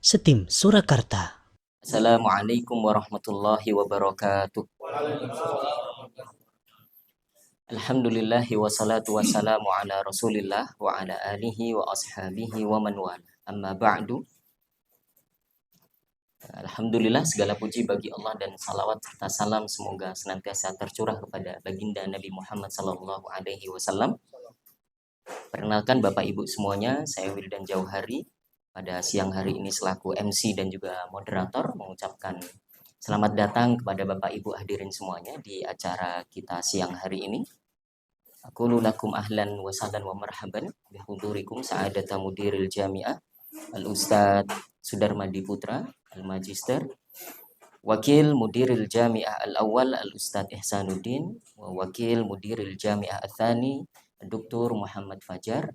Setim Surakarta. Assalamualaikum warahmatullahi wabarakatuh. Alhamdulillahi wassalatu wassalamu ala rasulillah wa ala alihi wa ashabihi wa man wala. Amma ba'du. Alhamdulillah, segala puji bagi Allah dan salawat serta salam semoga senantiasa tercurah kepada baginda Nabi Muhammad sallallahu alaihi wasallam. Perkenalkan Bapak Ibu semuanya, saya Wildan Jauhari. Pada siang hari ini selaku MC dan juga moderator mengucapkan selamat datang kepada Bapak Ibu hadirin semuanya di acara kita siang hari ini. Aku lakum ahlan wa sahlan wa marhaban bihudurikum sa'adata mudiril jami'ah Al-Ustadz Sudarmadi Putra Al-Magister, Wakil Mudiril Jami'ah Al-Awwal Al-Ustadz Ihsanuddin, wa Wakil Mudiril Jami'ah Al-Thani Dr. Muhammad Fajar,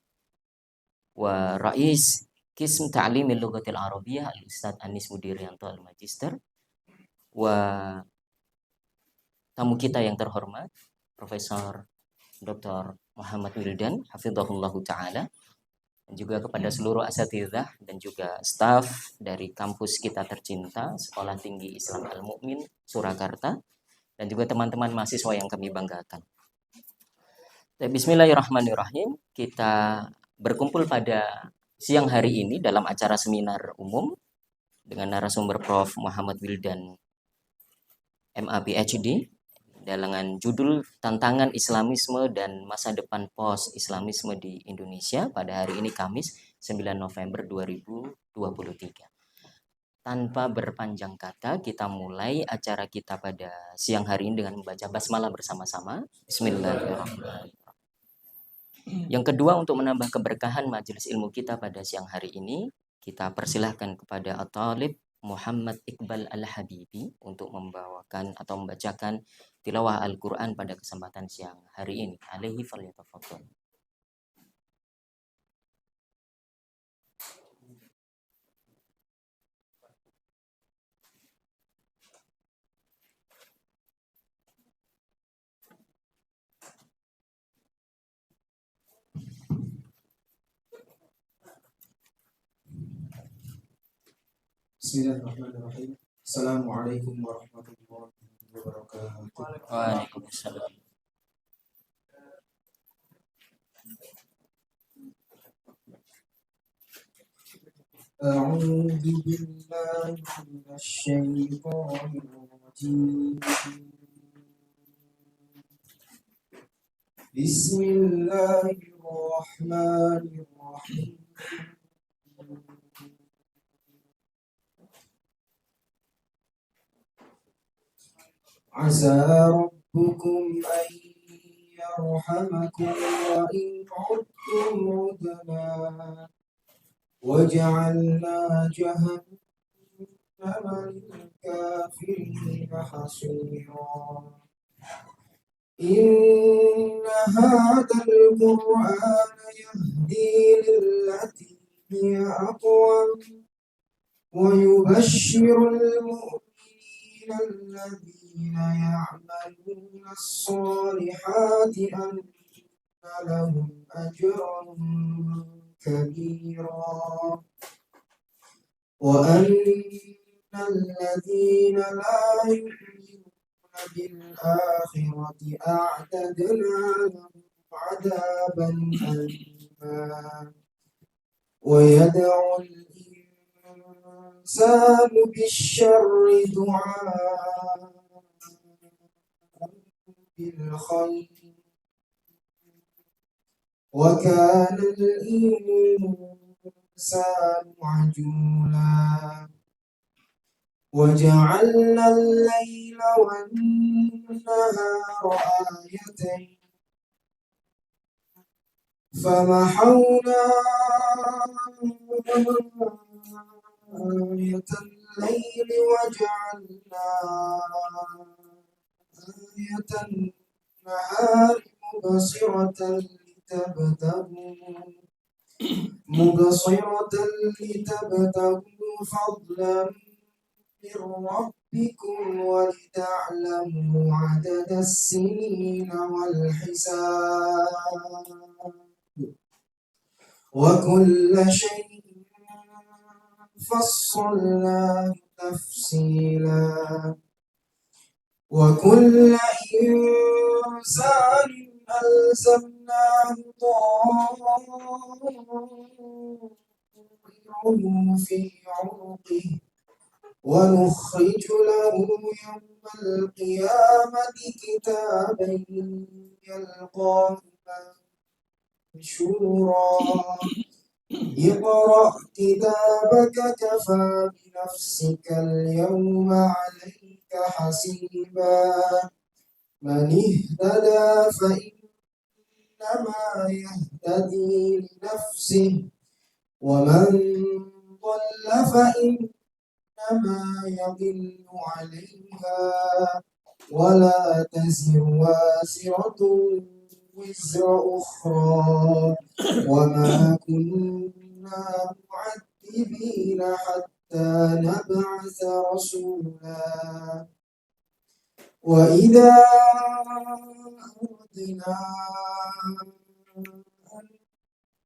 wa Rais Kism Ta'limil Lughatil Arabiyyah Al-Ustadz Anis Mudirianto Al-Magister, wa tamu kita yang terhormat Profesor Dr. Muhammad Wildan hafizahullahu taala, dan juga kepada seluruh asatidzah dan juga staf dari kampus kita tercinta Sekolah Tinggi Islam Al-Mu'min Surakarta, dan juga teman-teman mahasiswa yang kami banggakan. Bismillahirrahmanirrahim. Kita berkumpul pada siang hari ini dalam acara seminar umum dengan narasumber Prof. Muhammad Wildan MA PhD dengan judul Tantangan Islamisme dan Masa Depan Post-Islamisme di Indonesia pada hari ini Kamis 9 November 2023. Tanpa berpanjang kata, kita mulai acara kita pada siang hari ini dengan membaca basmalah bersama-sama. Bismillahirrahmanirrahim. Yang kedua, untuk menambah keberkahan majelis ilmu kita pada siang hari ini, kita persilahkan kepada At-Talib Muhammad Iqbal Al-Habibi untuk membawakan atau membacakan tilawah Al-Quran pada kesempatan siang hari ini. Alaihi falyatafadhal. Bismillahirrahmanirrahim. Assalamualaikum warahmatullahi wabarakatuh. Waalaikumsalam. أعوذ بالله من الشيطان الرجيم. بسم الله الرحمن الرحيم. عسى ربكم أن يرحمكم وإن عدتم عدنا وجعلنا جهنم للكافرين حصيرا. إن هذا القرآن يهدي للتي هي أقوم ويبشر المؤمنين الذين يعملون الصالحات أن لهم أجرا كبيرا وأن الذين لا يؤمنون بالآخرة أعتدنا لهم عذابا أليما. ويدعو الإنسان بالشر دعاء بالخير وكان الإنسان عجولا. وجعلنا الليل والنهار آيتين فمحونا آية الليل وجعلنا آية النهار مبصرة لتبتغوا فضلا من ربكم ولتعلموا عدد السنين والحساب وكل شيء فصلناه تفصيلا وكل إنسان ألزمناه طائره في عنقه ونخرج له يوم القيامة كتابا يلقاه منشورا اقرأ كتابك كفى بنفسك اليوم عليك حسيبا من اهتدى فإنما يهتدي لنفسه ومن ضل فإنما يضل عليها ولا تزر وازرة وزر أخرى وما كنا معذبين حتى نبعث رسولا وإذا أردنا أن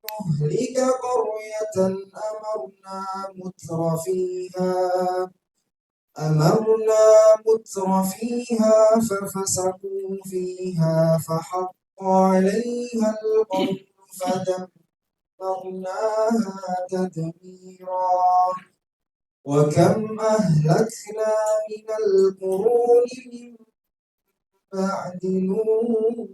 نهلك قرية أمرنا متر فيها ففسقوا فيها فحق عليها القول فدمرناها تدميرا وكم أهلكنا من القرون من بعد نوح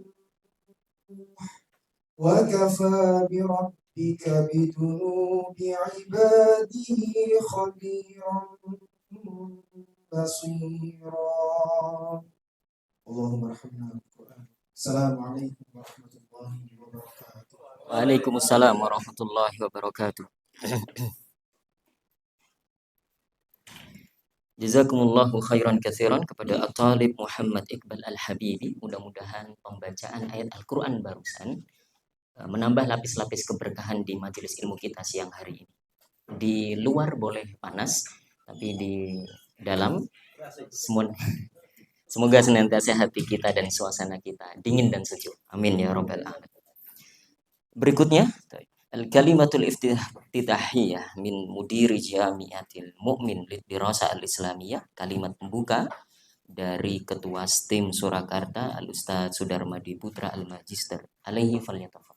وكفى بربك بذنوب عباده خبيرا بصيرا اللهم ارحمنا بالقرآن. السلام عليكم ورحمة الله وبركاته. Waalaikumsalam warahmatullahi wabarakatuh. Jazakumullahu khairan katsiran kepada At-Talib Muhammad Iqbal Al-Habibi. Mudah-mudahan pembacaan ayat Al-Quran barusan menambah lapis-lapis keberkahan di majelis ilmu kita siang hari ini. Di luar boleh panas, tapi di dalam semoga senantiasa hati kita dan suasana kita dingin dan sejuk. Amin ya rabbal alamin. Berikutnya, al-kalimatul iftitahiyah min mudiri jamiatil mu'min lidirasa al-islamiyah, kalimat pembuka dari ketua STIM Surakarta Al-Ustaz Sudarmadi Putra Al-Magister alaihi falyatafaddal.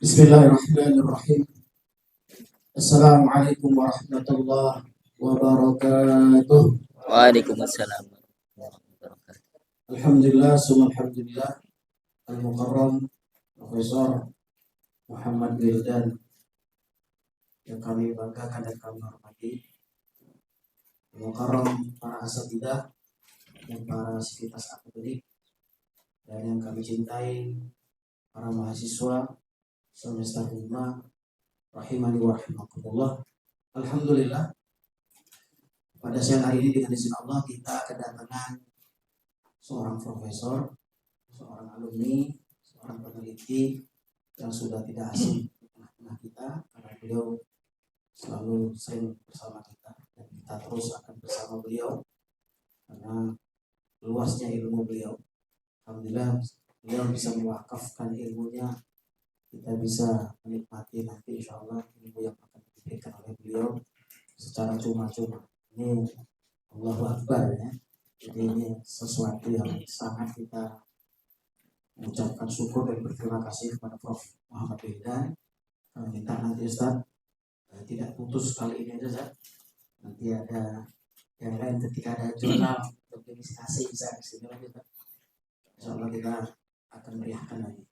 Bismillahirrahmanirrahim. Assalamualaikum warahmatullahi wabarakatuh. Waalaikumsalam warahmatullahi wabarakatuh. Alhamdulillah, summa alhamdulillah. Al-Mukarram Profesor Muhammad Wildan yang kami banggakan dan kami hormati. Al-Mukarram para asatidzah dan para sivitas akademik dan yang kami cintai para mahasiswa semester 5 rahimani wa rahimakumullah. Alhamdulillah, pada siang hari ini dengan izin Allah kita kedatangan seorang profesor, seorang alumni, seorang peneliti yang sudah tidak asing di tengah-tengah kita karena beliau selalu sering bersama kita dan kita terus akan bersama beliau karena luasnya ilmu beliau. Alhamdulillah beliau bisa mewakafkan ilmunya, kita bisa menikmati nanti insya Allah ilmu yang akan diberikan oleh beliau secara cuma-cuma. Ini Allahu Akbar ya. Jadi ini sesuatu yang sangat kita mengucapkan syukur dan berterima kasih kepada Prof. Muhammad Wildan. Kami minta nanti Ustaz tidak putus kali ini saja. Nanti ada yang lain ketika ada jurnal untuk administrasi bisa kesini lagi Ustaz. Insya Allah kita akan meriahkan lagi.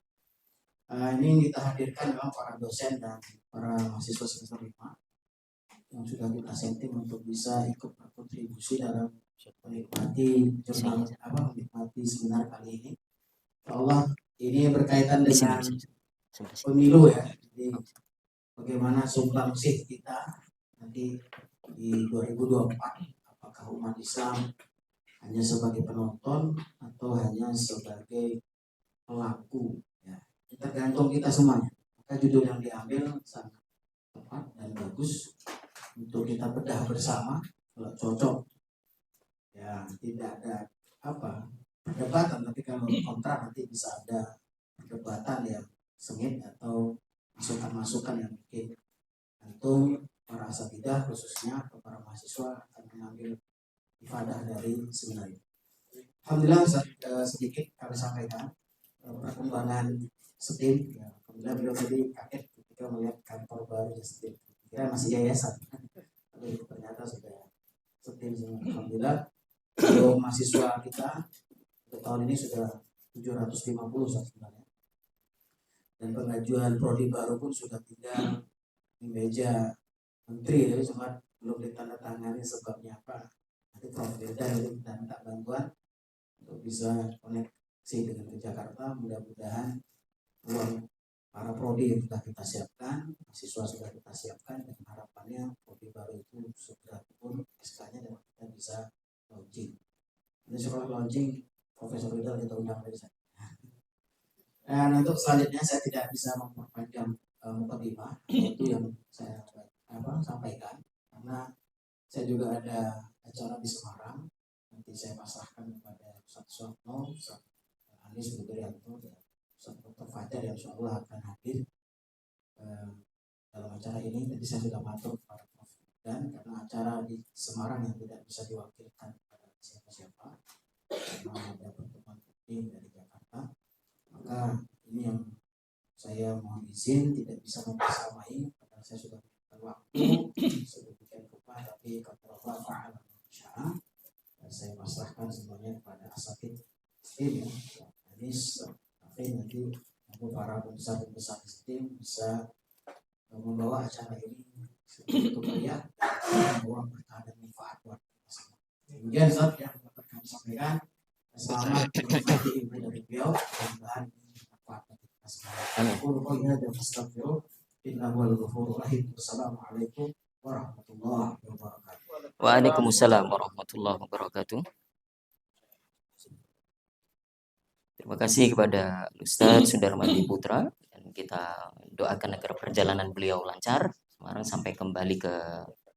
Ini kita hadirkan memang para dosen dan para mahasiswa semester 5 yang sudah kita setting untuk bisa ikut berkontribusi dalam menikmati jurnal menikmati seminar kali ini. Insya Allah ini berkaitan dengan pemilu ya. Jadi bagaimana sumbangsih kita nanti di 2024, apakah umat Islam hanya sebagai penonton atau hanya sebagai pelaku ya. Tergantung kita semuanya. Maka judul yang diambil sangat tepat dan bagus untuk kita bedah bersama. Kalau cocok ya tidak ada perdebatan, tapi kalau kontra nanti bisa ada perdebatan yang sengit atau masukan-masukan yang mungkin tentu para asatidzah khususnya atau para mahasiswa akan mengambil ifadah dari seminar ini. Alhamdulillah sedikit kami sampaikan perkembangan STIM. Ya, alhamdulillah beliau tadi kaget ketika melihat kantor baru STIM. Kira masih yayasan, tapi ternyata sudah STIM semua. Alhamdulillah untuk mahasiswa kita untuk tahun ini sudah 750 sebenarnya. Dan pengajuan prodi baru pun sudah tinggal di meja menteri, jadi cuma belum ditandatangani sebabnya apa. Nanti Prof. Firdan dan minta bantuan untuk bisa koneksi dengan ke Jakarta. Mudah-mudahan ruang para prodi sudah kita siapkan, mahasiswa sudah kita siapkan, dan harapannya prodi baru itu segera turun SK-nya dan kita bisa launching. Ini sekolah launching Profesor Ridal kita undang dari saya. Dan untuk selanjutnya saya tidak bisa memperpanjang mukadimah, itu yang saya sampaikan karena saya juga ada acara di Semarang. Nanti saya pasrahkan kepada Ustaz Suwarno, Ustaz Anis Budrianto, dan Ustaz Dr. Fajar yang insya Allah akan hadir dalam acara ini. Jadi saya sudah matur kepada Prof. Dan karena acara di Semarang yang tidak bisa diwakilkan kepada siapa-siapa, karena ada pertemuan penting dari Jakarta, maka ini yang saya mohon izin tidak bisa membersamai karena saya sudah memberikan waktu sedemikian rupa, tapi kalau Allah Ta'ala bersyarah, saya pasrahkan semuanya kepada asatidz STIM ya, Anis, tapi nanti para pembesar STIM bisa membawa acara ini untuk melihat membawa berkah dan manfaat buat kita. Kemudian Ustaz yang dapat kami sampaikan, selamat menikmati ilmu dari beliau, mudah-mudahan bermanfaat bagi kita semua. Assalamualaikum warahmatullahi wabarakatuh. Waalaikumsalam warahmatullahi wabarakatuh. Terima kasih kepada Ustaz Sudarmadi Putra, dan kita doakan agar perjalanan beliau lancar Semarang sampai kembali ke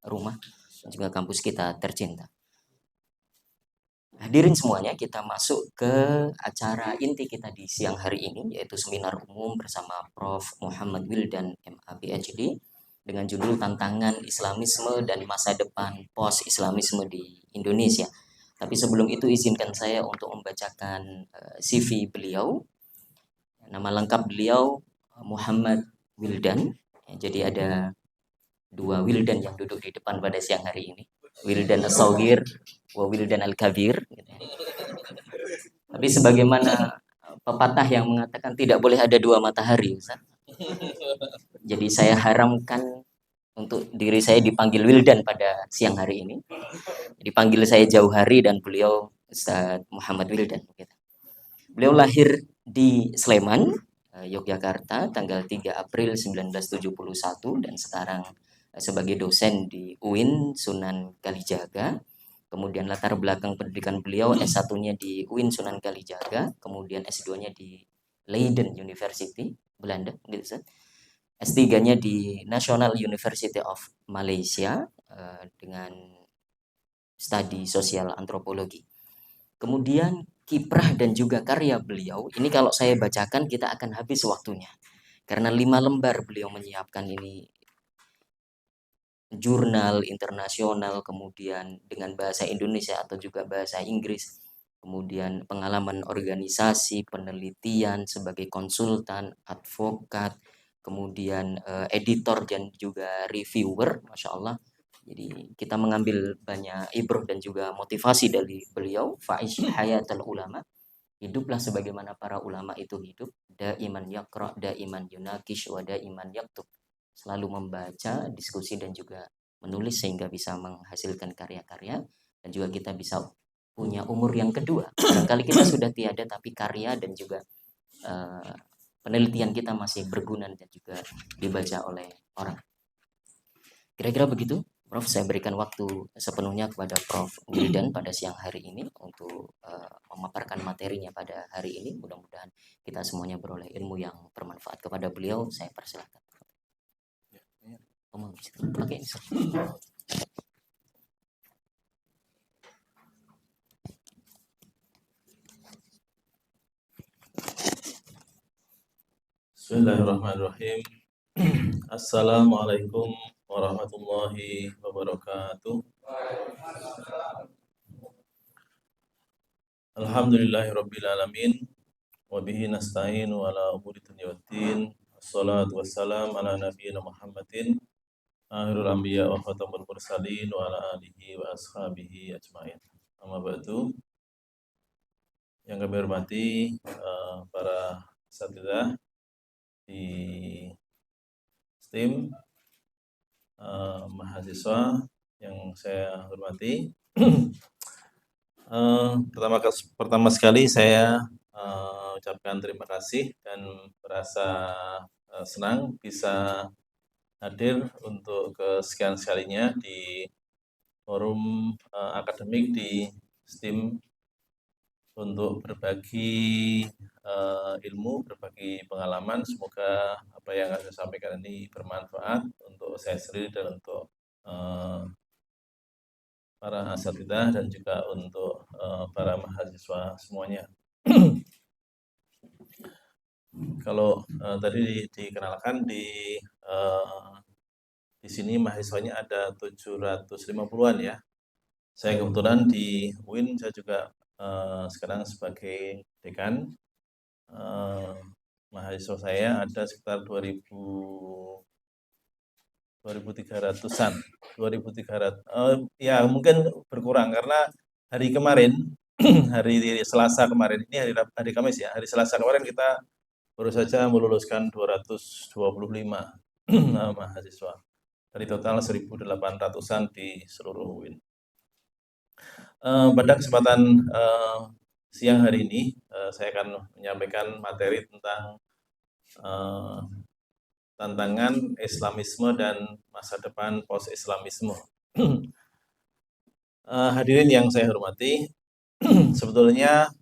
rumah dan juga kampus kita tercinta. Hadirin semuanya, kita masuk ke acara inti kita di siang hari ini, yaitu seminar umum bersama Prof. Muhammad Wildan MA PhD dengan judul Tantangan Islamisme dan Masa Depan Post-Islamisme di Indonesia. Tapi sebelum itu izinkan saya untuk membacakan CV beliau. Nama lengkap beliau Muhammad Wildan. Jadi ada dua Wildan yang duduk di depan pada siang hari ini. Wildan As-Saghir wa Wildan Al-Kabir. Tapi sebagaimana pepatah yang mengatakan tidak boleh ada dua matahari, Ustaz. Jadi saya haramkan untuk diri saya dipanggil Wildan pada siang hari ini. Dipanggil saya Jauh Hari dan beliau Ustaz Muhammad Wildan. Beliau lahir di Sleman, Yogyakarta, tanggal 3 April 1971 dan sekarang sebagai dosen di UIN Sunan Kalijaga. Kemudian latar belakang pendidikan beliau S1-nya di UIN Sunan Kalijaga, kemudian S2-nya di Leiden University, Belanda, gitu Ustaz. S3-nya di National University of Malaysia dengan studi sosial antropologi. Kemudian kiprah dan juga karya beliau, ini kalau saya bacakan kita akan habis waktunya. Karena 5 lembar beliau menyiapkan ini jurnal internasional, kemudian dengan bahasa Indonesia atau juga bahasa Inggris, kemudian pengalaman organisasi, penelitian sebagai konsultan, advokat, kemudian editor dan juga reviewer, Masya Allah. Jadi kita mengambil banyak ibrah dan juga motivasi dari beliau. Fa'ish hayatul ulama, hiduplah sebagaimana para ulama itu hidup. Daiman yaqra, daiman yunakish, wa daiman yaktub. Selalu membaca, diskusi dan juga menulis sehingga bisa menghasilkan karya-karya, dan juga kita bisa punya umur yang kedua. Barangkali kita sudah tiada tapi karya dan juga penelitian kita masih berguna dan juga dibaca oleh orang. Kira-kira begitu, Prof. Saya berikan waktu sepenuhnya kepada Prof. Wildan pada siang hari ini untuk memaparkan materinya pada hari ini. Mudah-mudahan kita semuanya beroleh ilmu yang bermanfaat. Kepada beliau saya persilakan. Oke. Bismillahirrahmanirrahim. Assalamualaikum warahmatullahi wabarakatuh. Alhamdulillahirabbil alamin wa bihi nasta'inu ala umuri dunya waddin. Wassalatu wassalamu ala nabiyyina Muhammadin akhirul anbiya wa khatamul mursalin wa ala alihi wa ashabihi ajmain. Amma ba'du. Yang kami hormati para asatidzah di STEM, mahasiswa yang saya hormati. Pertama sekali saya ucapkan terima kasih dan merasa senang bisa hadir untuk kesekian kalinya di forum akademik di STEM untuk berbagi ilmu, berbagi pengalaman. Semoga apa yang saya sampaikan ini bermanfaat untuk saya sendiri dan untuk para asatidzah dan juga untuk para mahasiswa semuanya. Kalau tadi dikenalkan di sini mahasiswanya ada 750-an ya. Saya kebetulan di UIN saya juga sekarang sebagai dekan. Mahasiswa saya ada sekitar 2.300-an. 2.300 ya mungkin berkurang karena hari kemarin hari Selasa kemarin, ini hari Kamis ya, hari Selasa kemarin kita baru saja meluluskan 225 mahasiswa dari total 1.800-an di seluruh UIN. Pada kesempatan siang hari ini saya akan menyampaikan materi tentang tantangan Islamisme dan masa depan post-Islamisme. Hadirin yang saya hormati, sebetulnya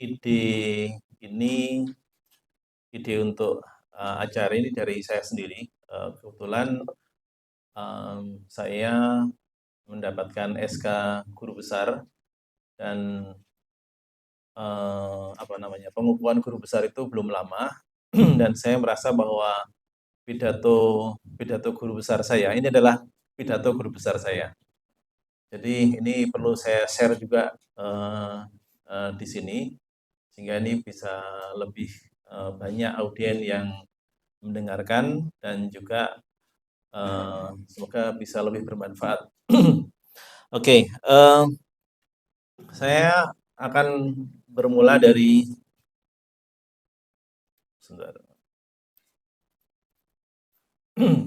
ide untuk acara ini dari saya sendiri. Kebetulan saya mendapatkan SK guru besar dan pengukuhan guru besar itu belum lama dan saya merasa bahwa pidato guru besar saya ini adalah pidato guru besar saya. Jadi ini perlu saya share juga di sini sehingga ini bisa lebih banyak audiens yang mendengarkan dan juga semoga bisa lebih bermanfaat. Oke, saya akan bermula dari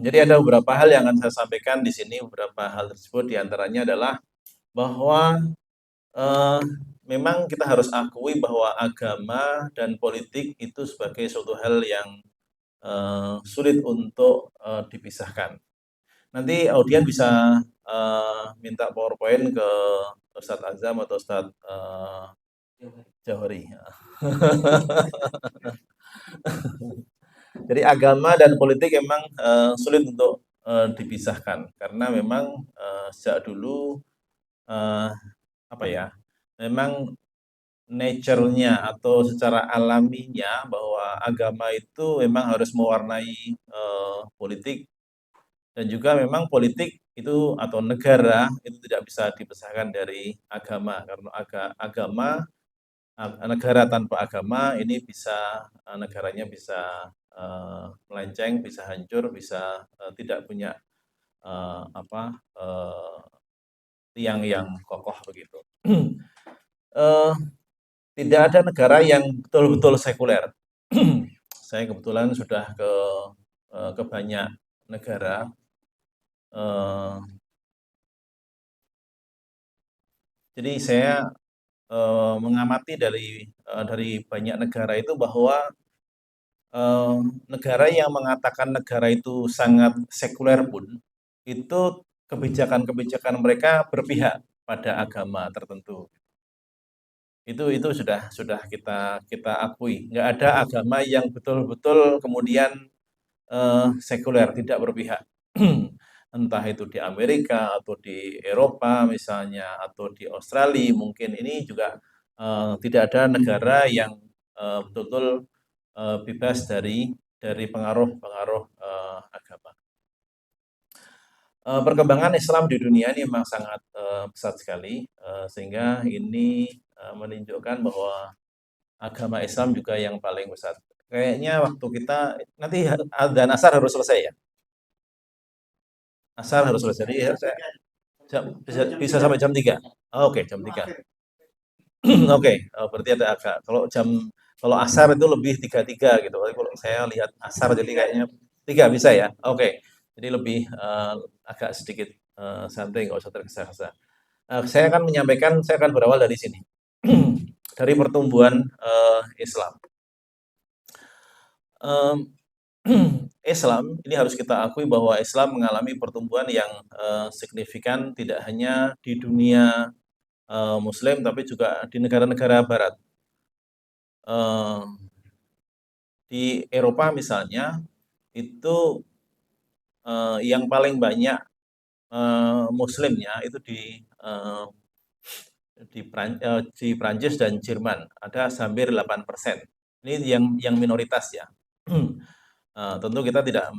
Jadi ada beberapa hal yang akan saya sampaikan di sini. Beberapa hal tersebut diantaranya adalah bahwa memang kita harus akui bahwa agama dan politik itu sebagai suatu hal yang sulit untuk dipisahkan. Nanti audiens bisa minta PowerPoint ke Ustadz Azam atau Ustadz Jawhari. Jadi agama dan politik memang sulit untuk dipisahkan karena memang sejak dulu memang nature-nya atau secara alaminya bahwa agama itu memang harus mewarnai politik dan juga memang politik itu atau negara itu tidak bisa dipisahkan dari agama karena negara tanpa agama ini bisa negaranya bisa melenceng, bisa hancur, bisa tidak punya tiang yang kokoh begitu. Tidak ada negara yang betul-betul sekuler. Saya kebetulan sudah ke banyak negara. Jadi saya mengamati dari banyak negara itu bahwa negara yang mengatakan negara itu sangat sekuler pun itu kebijakan-kebijakan mereka berpihak pada agama tertentu. Itu sudah kita akui. Nggak ada agama yang betul-betul kemudian sekuler, tidak berpihak. Entah itu di Amerika atau di Eropa misalnya atau di Australia mungkin ini juga tidak ada negara yang betul-betul bebas dari pengaruh-pengaruh agama. Perkembangan Islam di dunia ini memang sangat pesat sekali, sehingga ini menunjukkan bahwa agama Islam juga yang paling besar. Kayaknya waktu kita nanti adzan asar harus selesai ya. Asar harus selesai. Jadi bisa sampai jam 3. Oh, oke, jam 3. Oke, berarti ada agak kalau asar itu lebih 33 gitu. Kalau saya lihat asar jadi kayaknya 3 bisa ya. Oke. Jadi lebih agak sedikit santai, nggak usah tergesa-gesa. Saya akan berawal dari sini. Dari pertumbuhan Islam. Islam ini harus kita akui bahwa Islam mengalami pertumbuhan yang signifikan tidak hanya di dunia Muslim tapi juga di negara-negara Barat. Di Eropa misalnya itu yang paling banyak Muslimnya itu di Prancis dan Jerman ada hampir 8%. Ini yang minoritas ya. Tentu kita tidak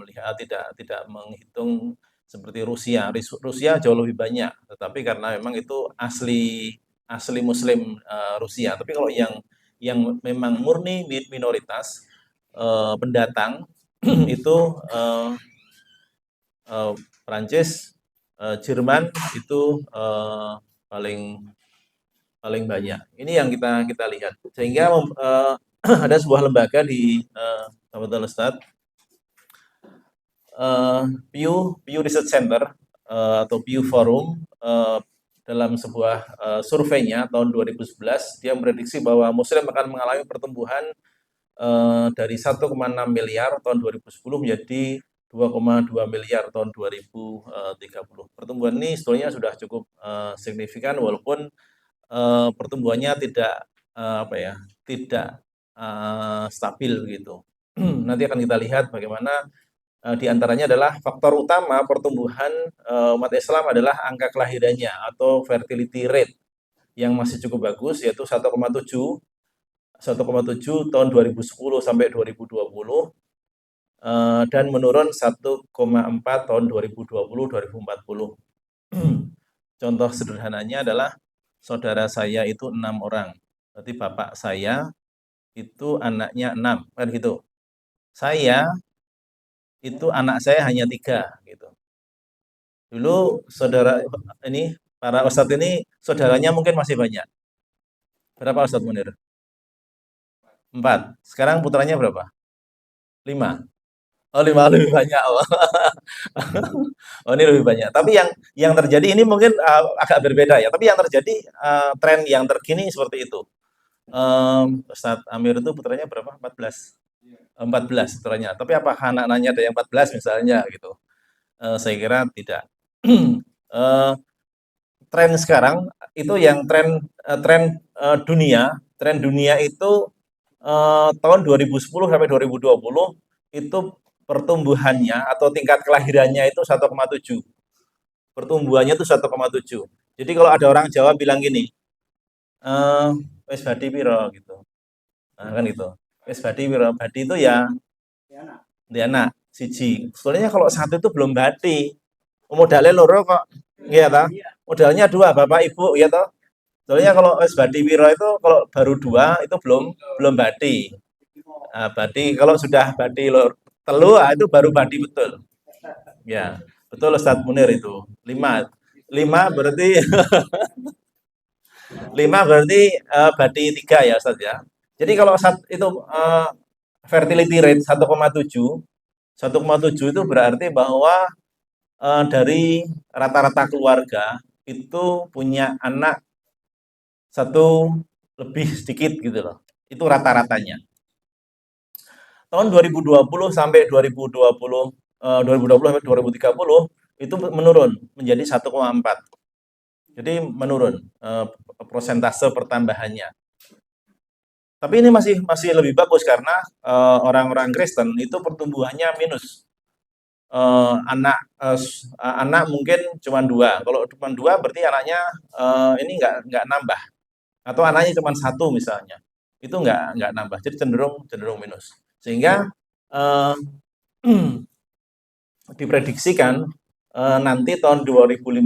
menghitung seperti Rusia. Rusia jauh lebih banyak, tetapi karena memang itu asli Muslim Rusia. Tapi kalau yang memang murni minoritas pendatang itu Prancis, Jerman itu paling banyak. Ini yang kita lihat. Sehingga ada sebuah lembaga di Tafadhol Ustaz, Pew Research Center atau Pew Forum dalam sebuah surveinya tahun 2011 dia memprediksi bahwa Muslim akan mengalami pertumbuhan dari 1,6 miliar tahun 2010 menjadi 2,2 miliar tahun 2030. Pertumbuhan ini sebetulnya sudah cukup signifikan walaupun pertumbuhannya tidak stabil begitu. Nanti akan kita lihat bagaimana di antaranya adalah faktor utama pertumbuhan umat Islam adalah angka kelahirannya atau fertility rate yang masih cukup bagus yaitu 1,7 tahun 2010 sampai 2020 dan menurun 1,4 tahun 2020-2040. Contoh sederhananya adalah saudara saya itu 6 orang. Berarti bapak saya itu anaknya 6, kan gitu. Saya itu anak saya hanya 3 gitu. Dulu para ustadz ini saudaranya mungkin masih banyak. Berapa Ustadz Munir? 4. Sekarang putranya berapa? 5. Oh, 5 lebih banyak. Oh, ini lebih banyak. Tapi yang terjadi ini mungkin agak berbeda ya. Tapi yang terjadi tren yang terkini seperti itu. Ustadz Amir itu putranya berapa? 14. 14 putranya. Tapi apakah anak-anaknya ada yang 14 misalnya gitu? Saya kira tidak. Tren sekarang itu yang tren dunia itu tahun 2010 sampai 2020 itu pertumbuhannya atau tingkat kelahirannya itu 1,7. Pertumbuhannya itu 1,7. Jadi kalau ada orang Jawa bilang gini, wes badi piro gitu. Nah, kan gitu. Wes badi piro? Badi itu ya di anak siji. Sebenarnya kalau satu itu belum badi. Modalnya loro kok. Iya toh? Modalnya 2 Bapak Ibu ya toh. Soalnya kalau wes badi piro itu kalau baru 2 itu belum badi. Nah, badi kalau sudah badi telu itu baru badi betul. Ya, betul Ustadz Munir itu. 5 berarti 5 berarti badi 3 ya Ustadz ya. Jadi kalau itu fertility rate 1,7 itu berarti bahwa dari rata-rata keluarga itu punya anak 1 lebih sedikit gitu loh. Itu rata-ratanya. Tahun 2020 sampai 2030 itu menurun menjadi 1,4. Jadi menurun persentase pertambahannya. Tapi ini masih lebih bagus karena orang-orang Kristen itu pertumbuhannya minus. Anak mungkin cuma 2. Kalau cuma 2 berarti anaknya ini nggak nambah. Atau anaknya cuma 1 misalnya. itu nggak nambah, jadi cenderung minus. Sehingga eh, diprediksikan nanti tahun 2050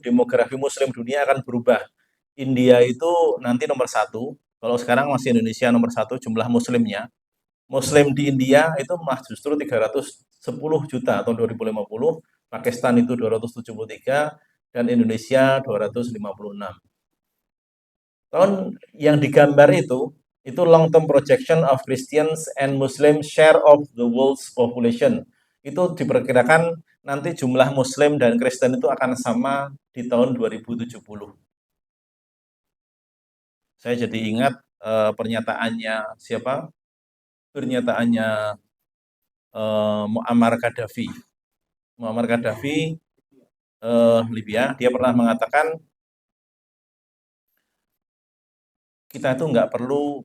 demografi Muslim dunia akan berubah. India itu nanti nomor 1, kalau sekarang masih Indonesia nomor 1 jumlah Muslimnya. Muslim di India itu justru 310 juta tahun 2050, Pakistan itu 273, dan Indonesia 256. Tahun yang digambar itu long term projection of Christians and Muslim share of the world's population. Itu diperkirakan nanti jumlah Muslim dan Kristen itu akan sama di tahun 2070. Saya jadi ingat pernyataannya siapa? Pernyataannya Muammar Gaddafi. Muammar Gaddafi Libya, dia pernah mengatakan kita itu nggak perlu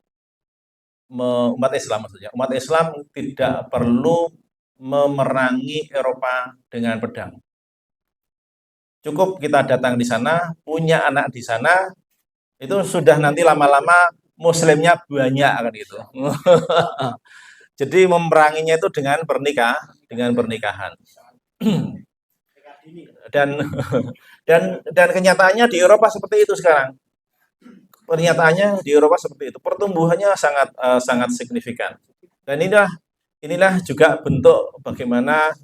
umat Islam maksudnya. Umat Islam tidak perlu memerangi Eropa dengan pedang. Cukup kita datang di sana, punya anak di sana, itu sudah nanti lama-lama Muslimnya banyak kan gitu. Jadi memeranginya itu dengan pernikahan. dan dan kenyataannya di Eropa seperti itu sekarang. Pernyataannya di Eropa seperti itu. Pertumbuhannya sangat signifikan. Dan inilah juga bentuk bagaimana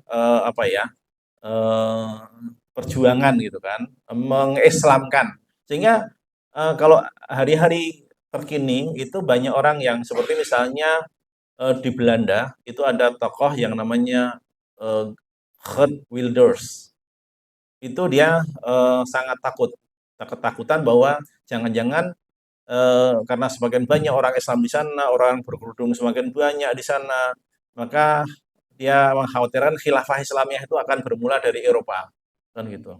perjuangan gitu kan, mengislamkan. Sehingga kalau hari-hari terkini itu banyak orang yang seperti misalnya di Belanda itu ada tokoh yang namanya Geert Wilders. Itu dia sangat ketakutan bahwa jangan-jangan karena semakin banyak orang Islam di sana, orang berkerudung semakin banyak di sana, maka dia mengkhawatirkan khilafah Islamiyah itu akan bermula dari Eropa, kan gitu.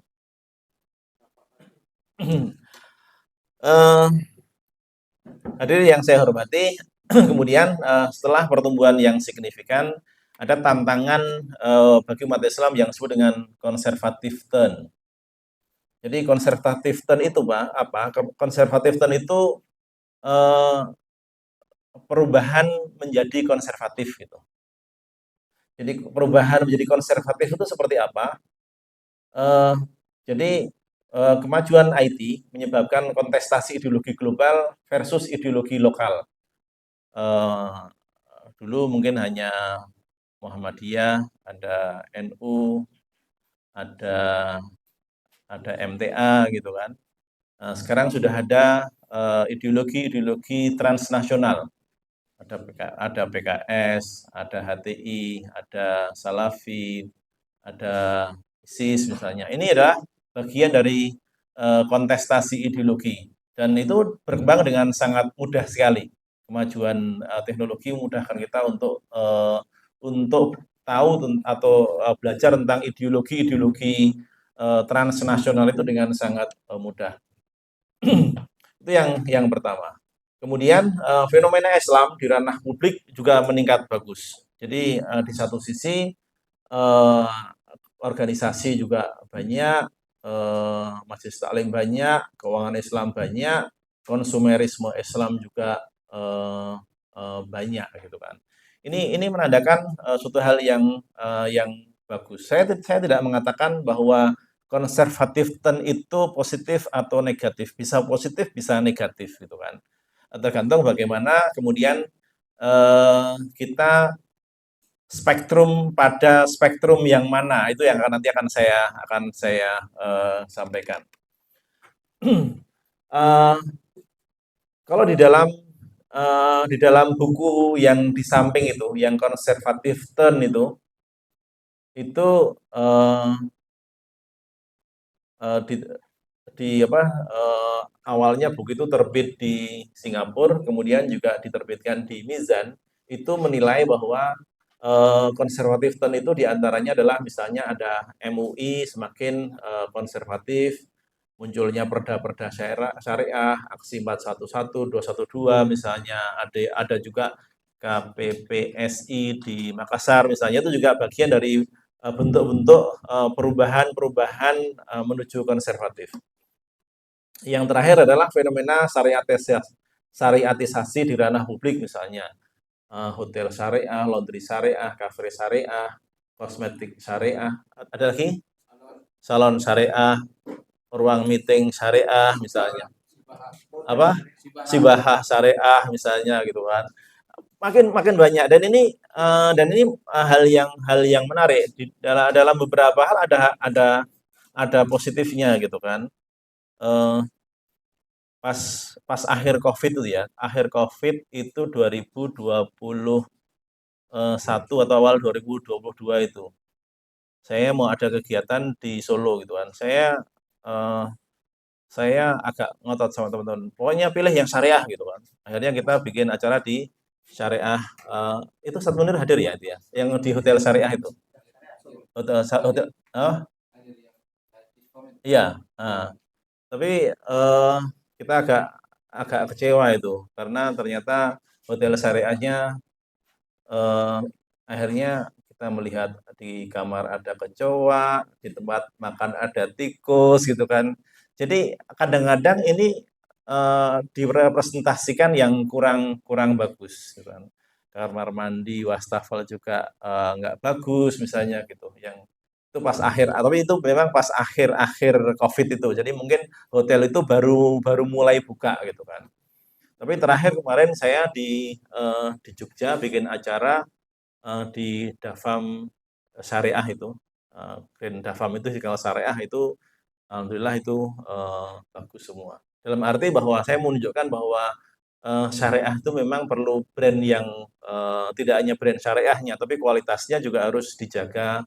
Hadirin yang saya hormati, kemudian setelah pertumbuhan yang signifikan, ada tantangan bagi umat Islam yang disebut dengan conservative turn. Jadi conservative turn itu apa? Conservative turn itu perubahan menjadi konservatif gitu. Jadi perubahan menjadi konservatif itu seperti apa? Jadi kemajuan IT menyebabkan kontestasi ideologi global versus ideologi lokal. Dulu mungkin hanya Muhammadiyah, ada NU, ada MTA gitu kan. Sekarang sudah ada ideologi transnasional. Ada PKS, ada HTI, ada Salafi, ada ISIS misalnya. Ini adalah bagian dari kontestasi ideologi, dan itu berkembang dengan sangat mudah sekali. Kemajuan teknologi memudahkan kita untuk tahu atau belajar tentang ideologi transnasional itu dengan sangat mudah. Itu yang pertama. Kemudian fenomena Islam di ranah publik juga meningkat bagus. Jadi di satu sisi organisasi juga banyak, majelis taklim banyak, keuangan Islam banyak, konsumerisme Islam juga banyak gitu kan. Ini menandakan suatu hal yang bagus. Saya tidak mengatakan bahwa konservatif turn itu positif atau negatif, bisa positif bisa negatif gitu kan. Tergantung bagaimana kemudian kita pada spektrum yang mana, itu yang nanti akan saya sampaikan. Kalau di dalam buku yang di samping itu, yang konservatif turn itu awalnya buku itu terbit di Singapura, kemudian juga diterbitkan di Mizan. Itu menilai bahwa konservatif turn itu diantaranya adalah misalnya ada MUI semakin konservatif, munculnya perda-perda syariah, aksi 411, 212 misalnya, ada juga KPPSI di Makassar misalnya, itu juga bagian dari bentuk-bentuk perubahan menuju konservatif. Yang terakhir adalah fenomena syariatisasi di ranah publik misalnya hotel syariah, laundry syariah, kafe syariah, kosmetik syariah, ada lagi salon syariah, ruang meeting syariah misalnya, apa sibahah syariah misalnya gitu kan. Makin makin banyak dan ini hal yang menarik dalam beberapa hal ada positifnya gitu kan. Eh, pas pas akhir COVID itu ya, akhir COVID itu 2021 atau awal 2022 itu. Saya mau ada kegiatan di Solo gitu kan. Eh, saya agak ngotot sama teman-teman. Pokoknya pilih yang syariah gitu kan. Akhirnya kita bikin acara di syariah. Itu Ustadz Munir hadir ya itu ya, yang di hotel syariah itu. Hotel, oh iya. Nah, tapi kita agak agak kecewa itu karena ternyata hotel syariahnya eh, akhirnya kita melihat di kamar ada kecoa, di tempat makan ada tikus gitu kan. Jadi kadang-kadang ini direpresentasikan yang kurang kurang bagus gitu kan. Kamar mandi, wastafel juga nggak bagus misalnya gitu. Yang itu pas akhir, tapi itu memang pas akhir-akhir COVID itu. Jadi mungkin hotel itu baru baru mulai buka gitu kan. Tapi terakhir kemarin saya di Jogja bikin acara di Dafam Syariah itu, Grand Dafam itu kalau Syariah itu alhamdulillah itu bagus semua. Dalam arti bahwa saya menunjukkan bahwa syariah itu memang perlu brand yang tidak hanya brand syariahnya, tapi kualitasnya juga harus dijaga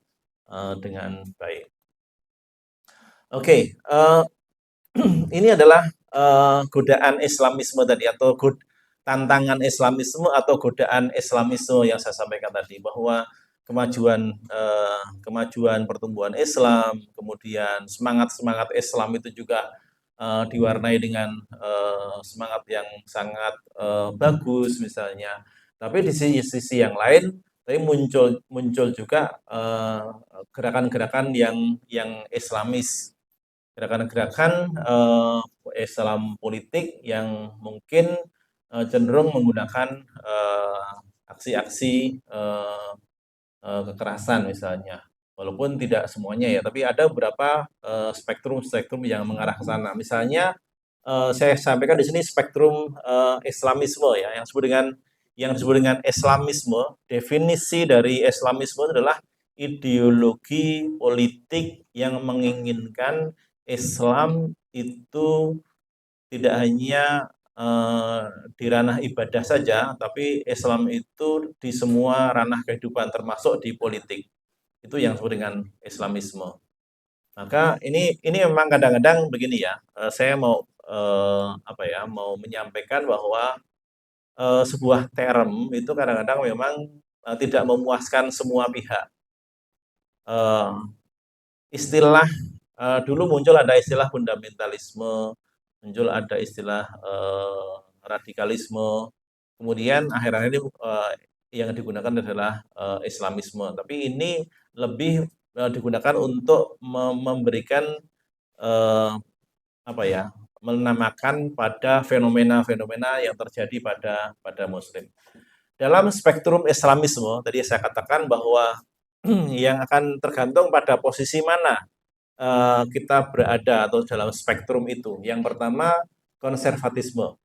dengan baik. Oke, ini adalah godaan Islamisme tadi atau tantangan Islamisme atau godaan Islamisme yang saya sampaikan tadi bahwa kemajuan pertumbuhan Islam, kemudian semangat Islam itu juga diwarnai dengan semangat yang sangat bagus misalnya. Tapi di sisi yang lain, tapi muncul muncul juga gerakan-gerakan yang Islamis, gerakan-gerakan Islam politik yang mungkin cenderung menggunakan aksi-aksi kekerasan misalnya. Walaupun tidak semuanya ya, tapi ada beberapa spektrum-spektrum yang mengarah ke sana. Misalnya saya sampaikan di sini spektrum Islamisme ya, yang disebut dengan Islamisme. Definisi dari Islamisme adalah ideologi politik yang menginginkan Islam itu tidak hanya di ranah ibadah saja, tapi Islam itu di semua ranah kehidupan, termasuk di politik. Itu yang disebut dengan Islamisme. Maka ini memang kadang-kadang begini ya, saya mau mau menyampaikan bahwa sebuah term itu kadang-kadang memang tidak memuaskan semua pihak. Istilah dulu muncul ada istilah fundamentalisme, muncul ada istilah radikalisme, kemudian akhir-akhir ini yang digunakan adalah Islamisme. Tapi ini lebih digunakan untuk memberikan eh, menamakan pada fenomena-fenomena yang terjadi pada Muslim. Dalam spektrum Islamisme, tadi saya katakan bahwa yang akan tergantung pada posisi mana kita berada atau dalam spektrum itu. Yang pertama, konservatisme.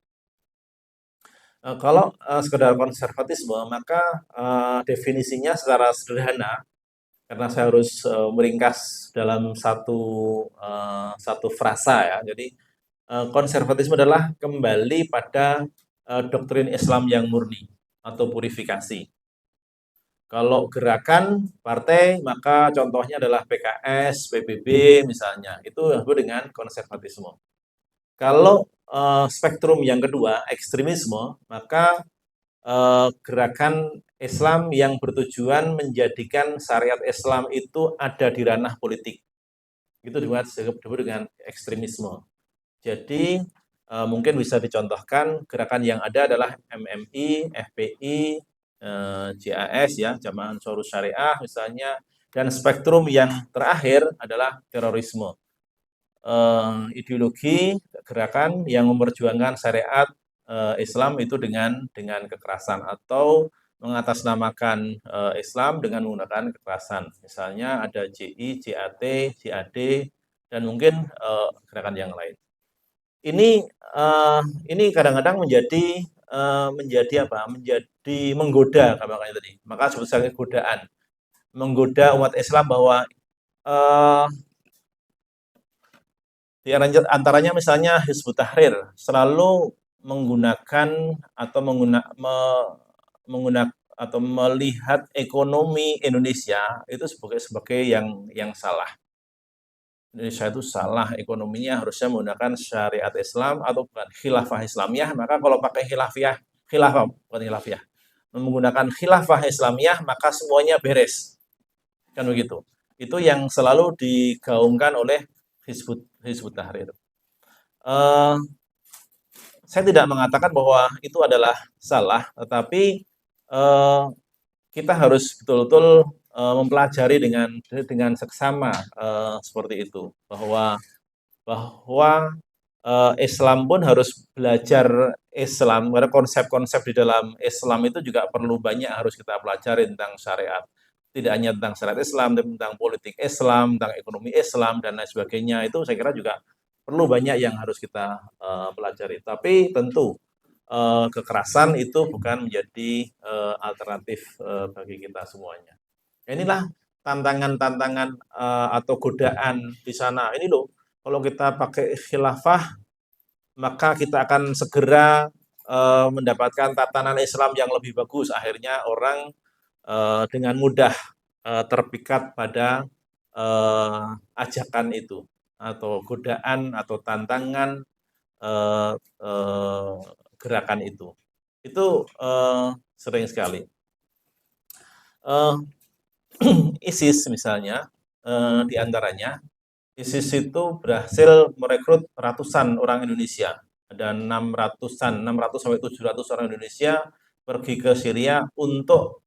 Kalau sekedar konservatisme, maka definisinya secara sederhana, karena saya harus meringkas dalam satu frasa ya. Jadi konservatisme adalah kembali pada doktrin Islam yang murni atau purifikasi. Kalau gerakan partai, maka contohnya adalah PKS, PBB misalnya. Itu yang disebut dengan konservatisme. Kalau spektrum yang kedua, ekstremisme, maka gerakan Islam yang bertujuan menjadikan syariat Islam itu ada di ranah politik. Itu disebut dengan ekstremisme. Jadi mungkin bisa dicontohkan gerakan yang ada adalah MMI, FPI, JAS ya, Jamaah Ansarus Syariah misalnya, dan spektrum yang terakhir adalah terorisme. Ideologi gerakan yang memperjuangkan syariat Islam itu dengan kekerasan atau mengatasnamakan Islam dengan menggunakan kekerasan. Misalnya ada JI, JAT, JAD, dan mungkin gerakan yang lain. Ini kadang-kadang menjadi apa? Menjadi menggoda makanya tadi. Maka sebut sebagai godaan. Menggoda umat Islam bahwa di antaranya misalnya Hizbut Tahrir selalu menggunakan atau menggunakan atau melihat ekonomi Indonesia itu sebagai yang salah. Indonesia itu salah ekonominya, harusnya menggunakan syariat Islam atau bukan khilafah Islamiyah. Maka kalau pakai khilafah bukan khilafiyah, menggunakan khilafah Islamiyah maka semuanya beres, kan begitu. Itu yang selalu digaungkan oleh Hizbut Tahrir. Saya tidak mengatakan bahwa itu adalah salah, tetapi kita harus betul-betul mempelajari dengan seksama seperti itu, bahwa Islam pun harus belajar Islam, karena konsep-konsep di dalam Islam itu juga perlu banyak harus kita pelajari tentang syariat. Tidak hanya tentang syariat Islam, tapi tentang politik Islam, tentang ekonomi Islam, dan lain sebagainya. Itu saya kira juga perlu banyak yang harus kita pelajari. Tapi tentu kekerasan itu bukan menjadi alternatif bagi kita semuanya. Inilah tantangan-tantangan atau godaan di sana. Ini loh, kalau kita pakai khilafah, maka kita akan segera mendapatkan tatanan Islam yang lebih bagus. Akhirnya orang dengan mudah terpikat pada ajakan itu, atau godaan, atau tantangan gerakan itu. Itu sering sekali. ISIS misalnya, di antaranya, ISIS itu berhasil merekrut ratusan orang Indonesia. Ada 600 sampai 700 orang Indonesia pergi ke Syria untuk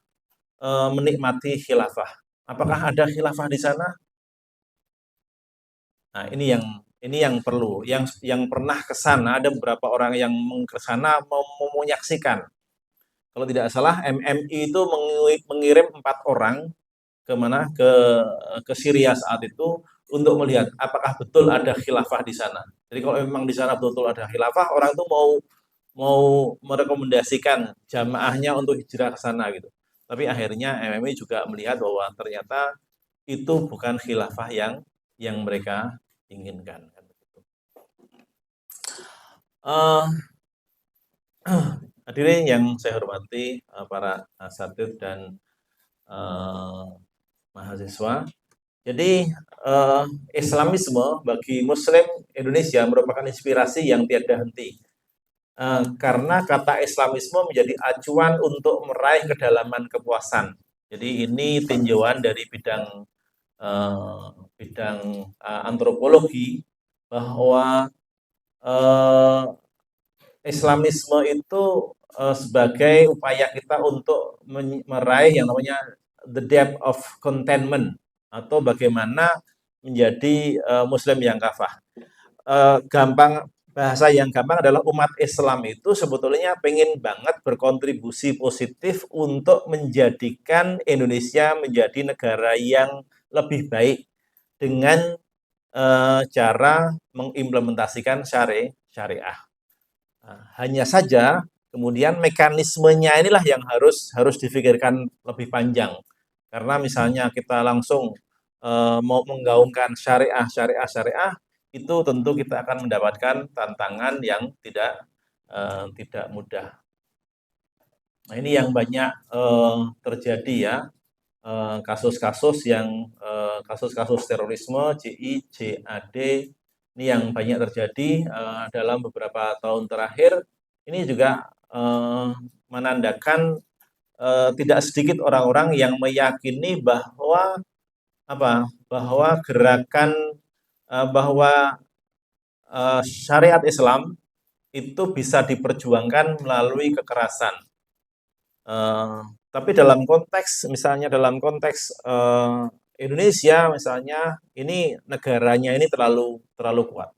menikmati khilafah. Apakah ada khilafah di sana? Nah, ini yang perlu. Yang pernah ke sana, ada beberapa orang yang ke sana mau menyaksikan. Kalau tidak salah, MMI itu mengirim 4 orang ke Syria saat itu untuk melihat apakah betul ada khilafah di sana. Jadi kalau memang di sana betul ada khilafah, orang itu mau merekomendasikan jamaahnya untuk hijrah ke sana gitu. Tapi akhirnya MMI juga melihat bahwa ternyata itu bukan khilafah yang mereka inginkan. Hadirin yang saya hormati, para asatidz dan mahasiswa. Jadi Islamisme bagi Muslim Indonesia merupakan inspirasi yang tiada henti. Karena kata Islamisme menjadi acuan untuk meraih kedalaman kepuasan. Jadi ini tinjauan dari bidang antropologi bahwa Islamisme itu sebagai upaya kita untuk meraih yang namanya the depth of contentment, atau bagaimana menjadi Muslim yang kafah. Bahasa yang gampang adalah umat Islam itu sebetulnya pengen banget berkontribusi positif untuk menjadikan Indonesia menjadi negara yang lebih baik dengan cara mengimplementasikan syariah. Hanya saja kemudian mekanismenya inilah yang harus difikirkan lebih panjang. Karena misalnya kita langsung mau menggaungkan syariah, itu tentu kita akan mendapatkan tantangan yang tidak mudah. Nah, ini yang banyak terjadi ya, kasus-kasus terorisme, JI, JAD, ini yang banyak terjadi dalam beberapa tahun terakhir. Ini juga menandakan tidak sedikit orang-orang yang meyakini bahwa gerakan bahwa syariat Islam itu bisa diperjuangkan melalui kekerasan. Tapi dalam konteks Indonesia misalnya, ini negaranya ini terlalu kuat.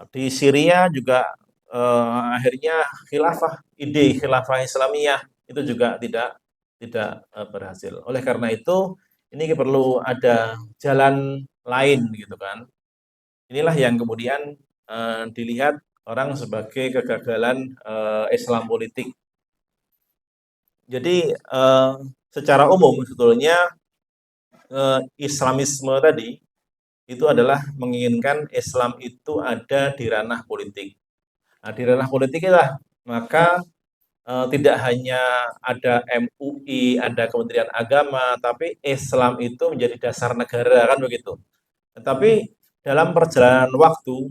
Di Syria juga akhirnya ide khilafah Islamiyah itu juga tidak berhasil. Oleh karena itu, ini perlu ada jalan lain gitu kan. Inilah yang kemudian dilihat orang sebagai kegagalan Islam politik. Jadi secara umum sebetulnya Islamisme tadi itu adalah menginginkan Islam itu ada di ranah politik. Nah, di ranah politik itulah maka tidak hanya ada MUI, ada Kementerian Agama, tapi Islam itu menjadi dasar negara kan begitu. Tetapi dalam perjalanan waktu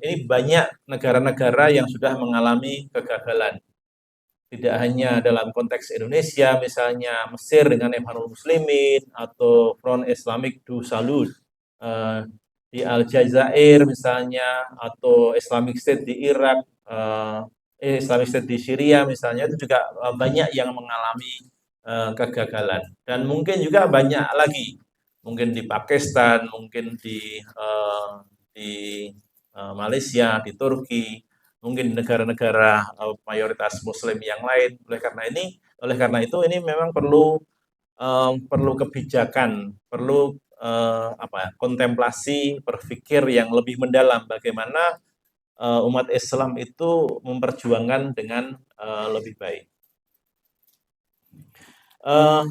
ini banyak negara-negara yang sudah mengalami kegagalan. Tidak hanya dalam konteks Indonesia, misalnya Mesir dengan Ikhwanul Muslimin atau Front Islamic du Salut di Aljazair misalnya, atau Islamic State di Irak, Islamic State di Syria misalnya, itu juga banyak yang mengalami kegagalan. Dan mungkin juga banyak lagi, mungkin di Pakistan, mungkin di Malaysia, di Turki, mungkin di negara-negara mayoritas Muslim yang lain. Oleh karena itu ini memang perlu kebijakan, perlu kontemplasi, berpikir yang lebih mendalam bagaimana umat Islam itu memperjuangkan dengan lebih baik.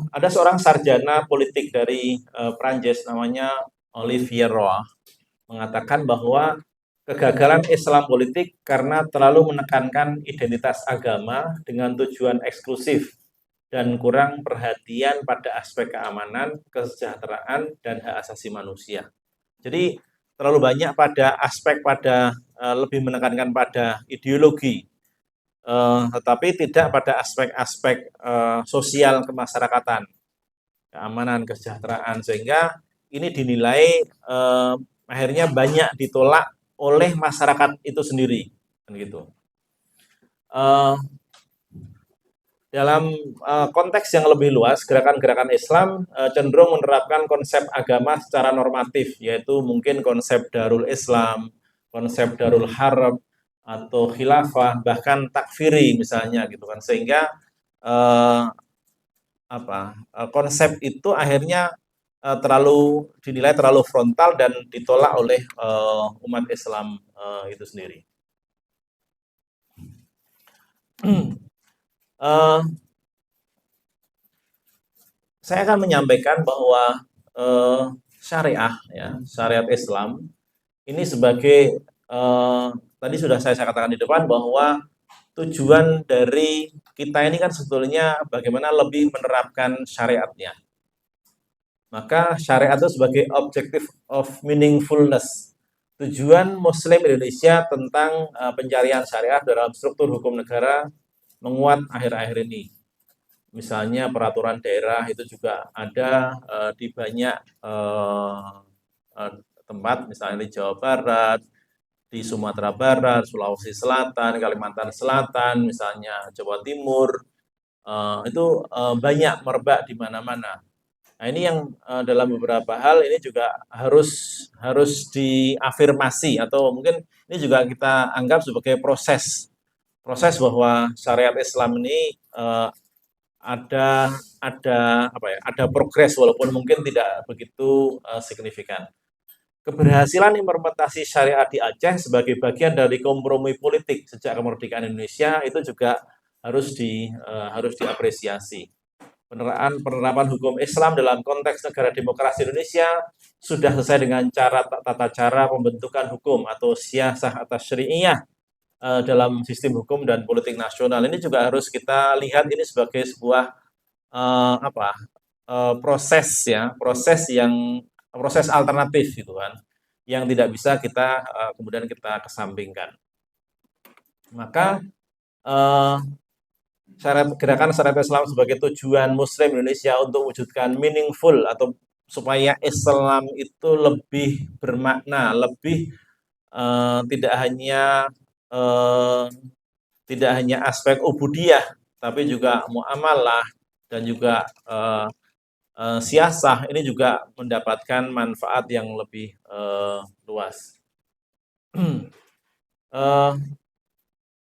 Ada seorang sarjana politik dari Prancis namanya Olivier Roy mengatakan bahwa kegagalan Islam politik karena terlalu menekankan identitas agama dengan tujuan eksklusif dan kurang perhatian pada aspek keamanan, kesejahteraan, dan hak asasi manusia. Jadi terlalu banyak pada lebih menekankan pada ideologi, tetapi tidak pada aspek-aspek sosial kemasyarakatan, keamanan, kesejahteraan, sehingga ini dinilai akhirnya banyak ditolak oleh masyarakat itu sendiri, kan gitu. Dalam konteks yang lebih luas, gerakan-gerakan Islam cenderung menerapkan konsep agama secara normatif, yaitu mungkin konsep Darul Islam, konsep Darul Harb, atau khilafah, bahkan takfiri misalnya gitu kan, sehingga konsep itu akhirnya dinilai terlalu frontal dan ditolak oleh umat Islam itu sendiri. Saya akan menyampaikan bahwa syariat Islam ini sebagai tadi sudah saya katakan di depan bahwa tujuan dari kita ini kan sebetulnya bagaimana lebih menerapkan syariatnya. Maka syariat itu sebagai objective of meaningfulness. Tujuan Muslim Indonesia tentang pencarian syariat dalam struktur hukum negara menguat akhir-akhir ini. Misalnya peraturan daerah itu juga ada di banyak tempat, misalnya di Jawa Barat, di Sumatera Barat, Sulawesi Selatan, Kalimantan Selatan, misalnya Jawa Timur, itu banyak merebak di mana-mana. Nah, ini yang dalam beberapa hal ini juga harus diafirmasi, atau mungkin ini juga kita anggap sebagai proses bahwa syariat Islam ini ada progres walaupun mungkin tidak begitu signifikan. Keberhasilan implementasi syariat di Aceh sebagai bagian dari kompromi politik sejak kemerdekaan Indonesia itu juga harus diapresiasi. Penerapan hukum Islam dalam konteks negara demokrasi Indonesia sudah sesuai dengan tata cara pembentukan hukum atau siyasah atas syariah dalam sistem hukum dan politik nasional. Ini juga harus kita lihat ini sebagai sebuah proses alternatif gitu kan, yang tidak bisa kita kemudian kita kesampingkan. Maka gerakan syariat Islam sebagai tujuan Muslim Indonesia untuk mewujudkan meaningful atau supaya Islam itu lebih bermakna, lebih tidak hanya aspek ubudiyah, tapi juga muamalah dan juga siyasah, ini juga mendapatkan manfaat yang lebih luas.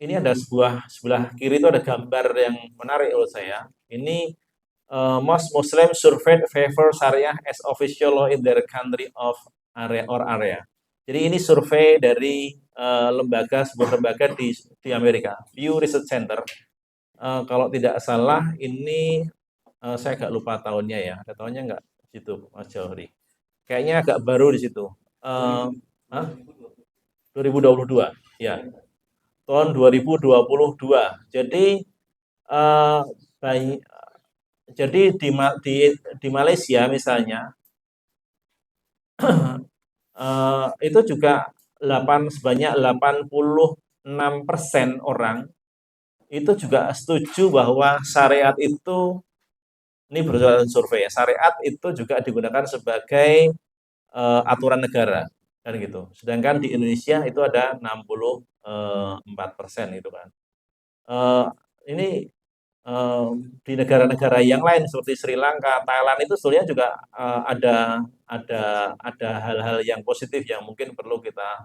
ini ada sebelah kiri itu ada gambar yang menarik menurut saya. Ini most Muslim surveyed favor Syariah as official law in their country of area. Jadi ini survei dari sebuah lembaga di Amerika, Pew Research Center. Kalau tidak salah ini saya agak lupa tahunnya ya. Ada tahunnya nggak di situ, Mas Johri? Kayaknya agak baru di situ. 2022, ya. Tahun 2022. Jadi jadi di Malaysia misalnya itu juga sebanyak 86% orang itu juga setuju bahwa syariat itu, ini berdasarkan survei ya, syariat itu juga digunakan sebagai aturan negara kan gitu. Sedangkan di Indonesia itu ada 64% gitu kan. Ini di negara-negara yang lain seperti Sri Lanka, Thailand itu sebenarnya juga ada hal-hal yang positif yang mungkin perlu kita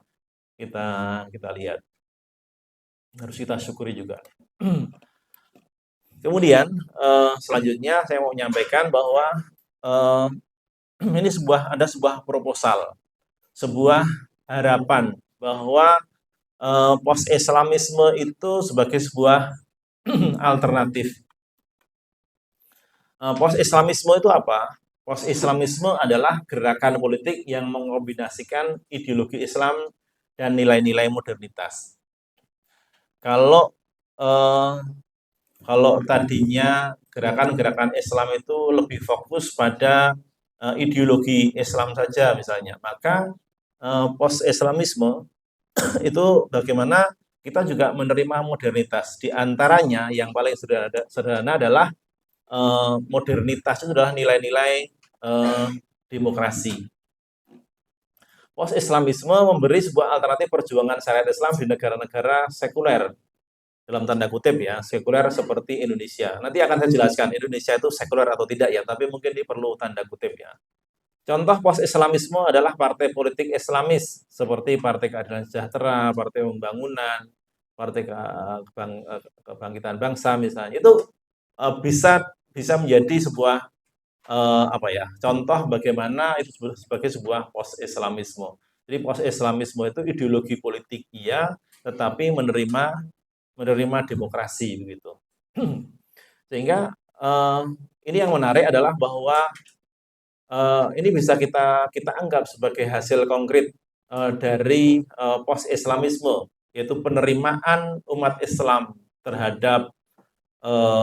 lihat. Harus kita syukuri juga. Kemudian selanjutnya saya mau menyampaikan bahwa ini ada sebuah proposal, sebuah harapan bahwa post-Islamisme itu sebagai sebuah alternatif. Post-Islamisme itu apa? Post-Islamisme adalah gerakan politik yang mengombinasikan ideologi Islam dan nilai-nilai modernitas. Kalau tadinya gerakan-gerakan Islam itu lebih fokus pada ideologi Islam saja misalnya, maka post-Islamisme itu bagaimana kita juga menerima modernitas. Di antaranya yang paling sederhana adalah modernitas itu adalah nilai-nilai demokrasi. Post-Islamisme memberi sebuah alternatif perjuangan syariat Islam di negara-negara sekuler, dalam tanda kutip ya, sekuler seperti Indonesia. Nanti akan saya jelaskan Indonesia itu sekuler atau tidak ya, tapi mungkin ini perlu tanda kutip ya. Contoh post-Islamisme adalah partai politik Islamis seperti Partai Keadilan Sejahtera, Partai Pembangunan, Partai Kebangkitan Bangsa misalnya. Itu bisa menjadi sebuah contoh bagaimana itu sebagai sebuah post-Islamisme. Jadi post-Islamisme itu ideologi politik iya, tetapi menerima demokrasi begitu. Sehingga ini yang menarik adalah bahwa ini bisa kita anggap sebagai hasil konkret dari post-Islamisme, yaitu penerimaan umat Islam terhadap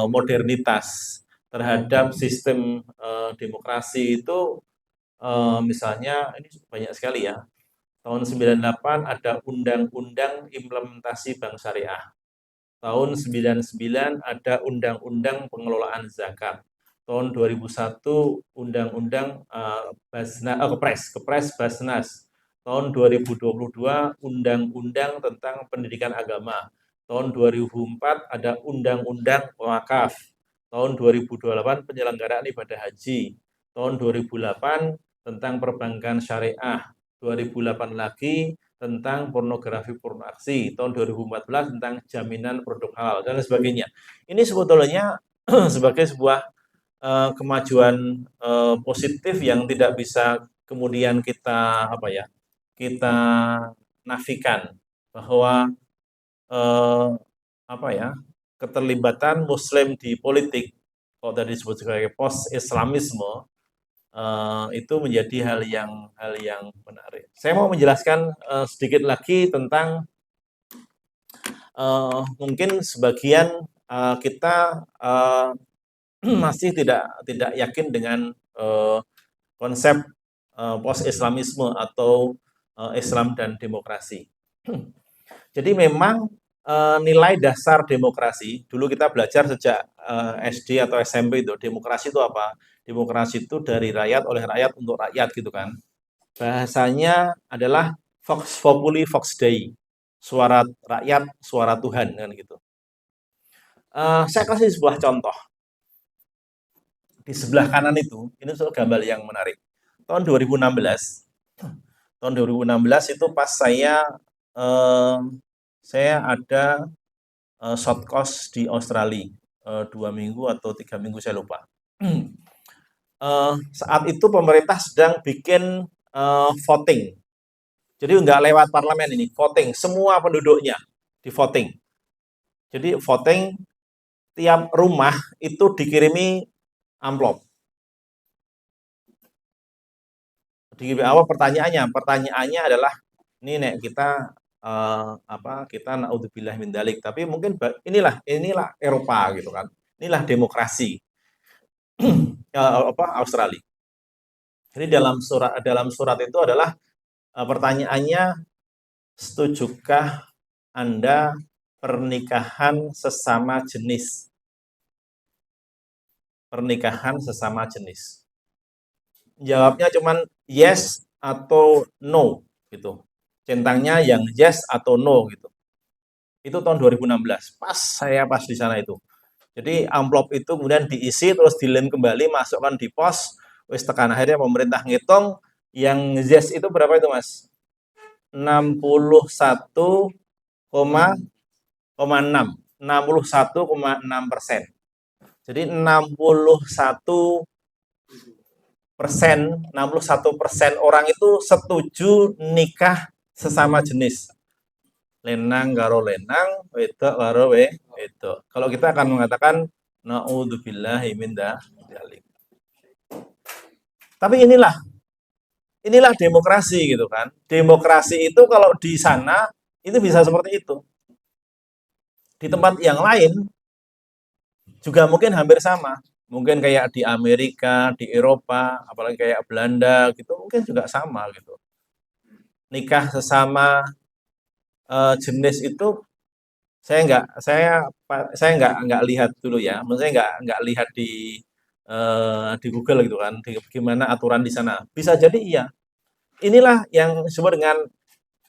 modernitas, terhadap sistem demokrasi itu. Misalnya ini banyak sekali ya. Tahun 98 ada Undang-Undang Implementasi Bank Syariah. Tahun 99 ada Undang-Undang Pengelolaan Zakat. Tahun 2001 Undang-Undang Kepres Basnas. Tahun 2022 Undang-Undang tentang Pendidikan Agama. Tahun 2004 ada Undang-Undang Wakaf. Tahun 2028 penyelenggaraan ibadah haji. Tahun 2008 tentang perbankan syariah. 2008 lagi tentang pornografi pornoaksi. Tahun 2014 tentang jaminan produk halal dan sebagainya. Ini sebetulnya sebagai sebuah kemajuan positif yang tidak bisa kemudian kita nafikan, bahwa keterlibatan Muslim di politik, kalau tadi disebut sebagai post-Islamisme, itu menjadi hal yang menarik. Saya mau menjelaskan sedikit lagi tentang mungkin sebagian kita masih tidak yakin dengan konsep post-Islamisme atau Islam dan demokrasi. Jadi memang nilai dasar demokrasi, dulu kita belajar sejak SD atau SMP itu, demokrasi itu apa? Demokrasi itu dari rakyat, oleh rakyat, untuk rakyat gitu kan. Bahasanya adalah Vox Populi Vox Dei, suara rakyat, suara Tuhan kan gitu. Saya kasih sebuah contoh. Di sebelah kanan itu, ini gambar yang menarik. Tahun 2016 itu pas saya ada short course di Australia, 2 minggu atau 3 minggu saya lupa. Saat itu pemerintah sedang bikin voting. Jadi nggak lewat parlemen ini, voting semua penduduknya di voting. Jadi voting tiap rumah itu dikirimi amplop. Dikirimi apa pertanyaannya? Pertanyaannya adalah ini nek kita kita naudzubillah min dalik, tapi mungkin inilah Eropa gitu kan. Inilah demokrasi Australia. Jadi dalam surat itu adalah pertanyaannya, setujukah Anda pernikahan sesama jenis? Pernikahan sesama jenis. Jawabnya cuman yes atau no gitu. Centangnya yang yes atau no gitu. Itu tahun 2016. Pas di sana itu. Jadi amplop itu kemudian diisi terus dilem kembali, masukkan di pos. Wis tekan akhirnya pemerintah ngitung yang yes itu berapa itu, Mas? 61,6. 61,6%. Jadi 61% orang itu setuju nikah sesama jenis. Lenang karo lenang, wedok karo wedok. Kalau kita akan mengatakan naudzubillahi min dzalik. Tapi inilah demokrasi gitu kan. Demokrasi itu kalau di sana itu bisa seperti itu. Di tempat yang lain juga mungkin hampir sama. Mungkin kayak di Amerika, di Eropa, apalagi kayak Belanda gitu, mungkin juga sama gitu. Nikah sesama jenis itu saya nggak lihat dulu ya. Maksudnya nggak lihat di Google gitu kan, gimana aturan di sana. Bisa jadi iya. Inilah yang disebut dengan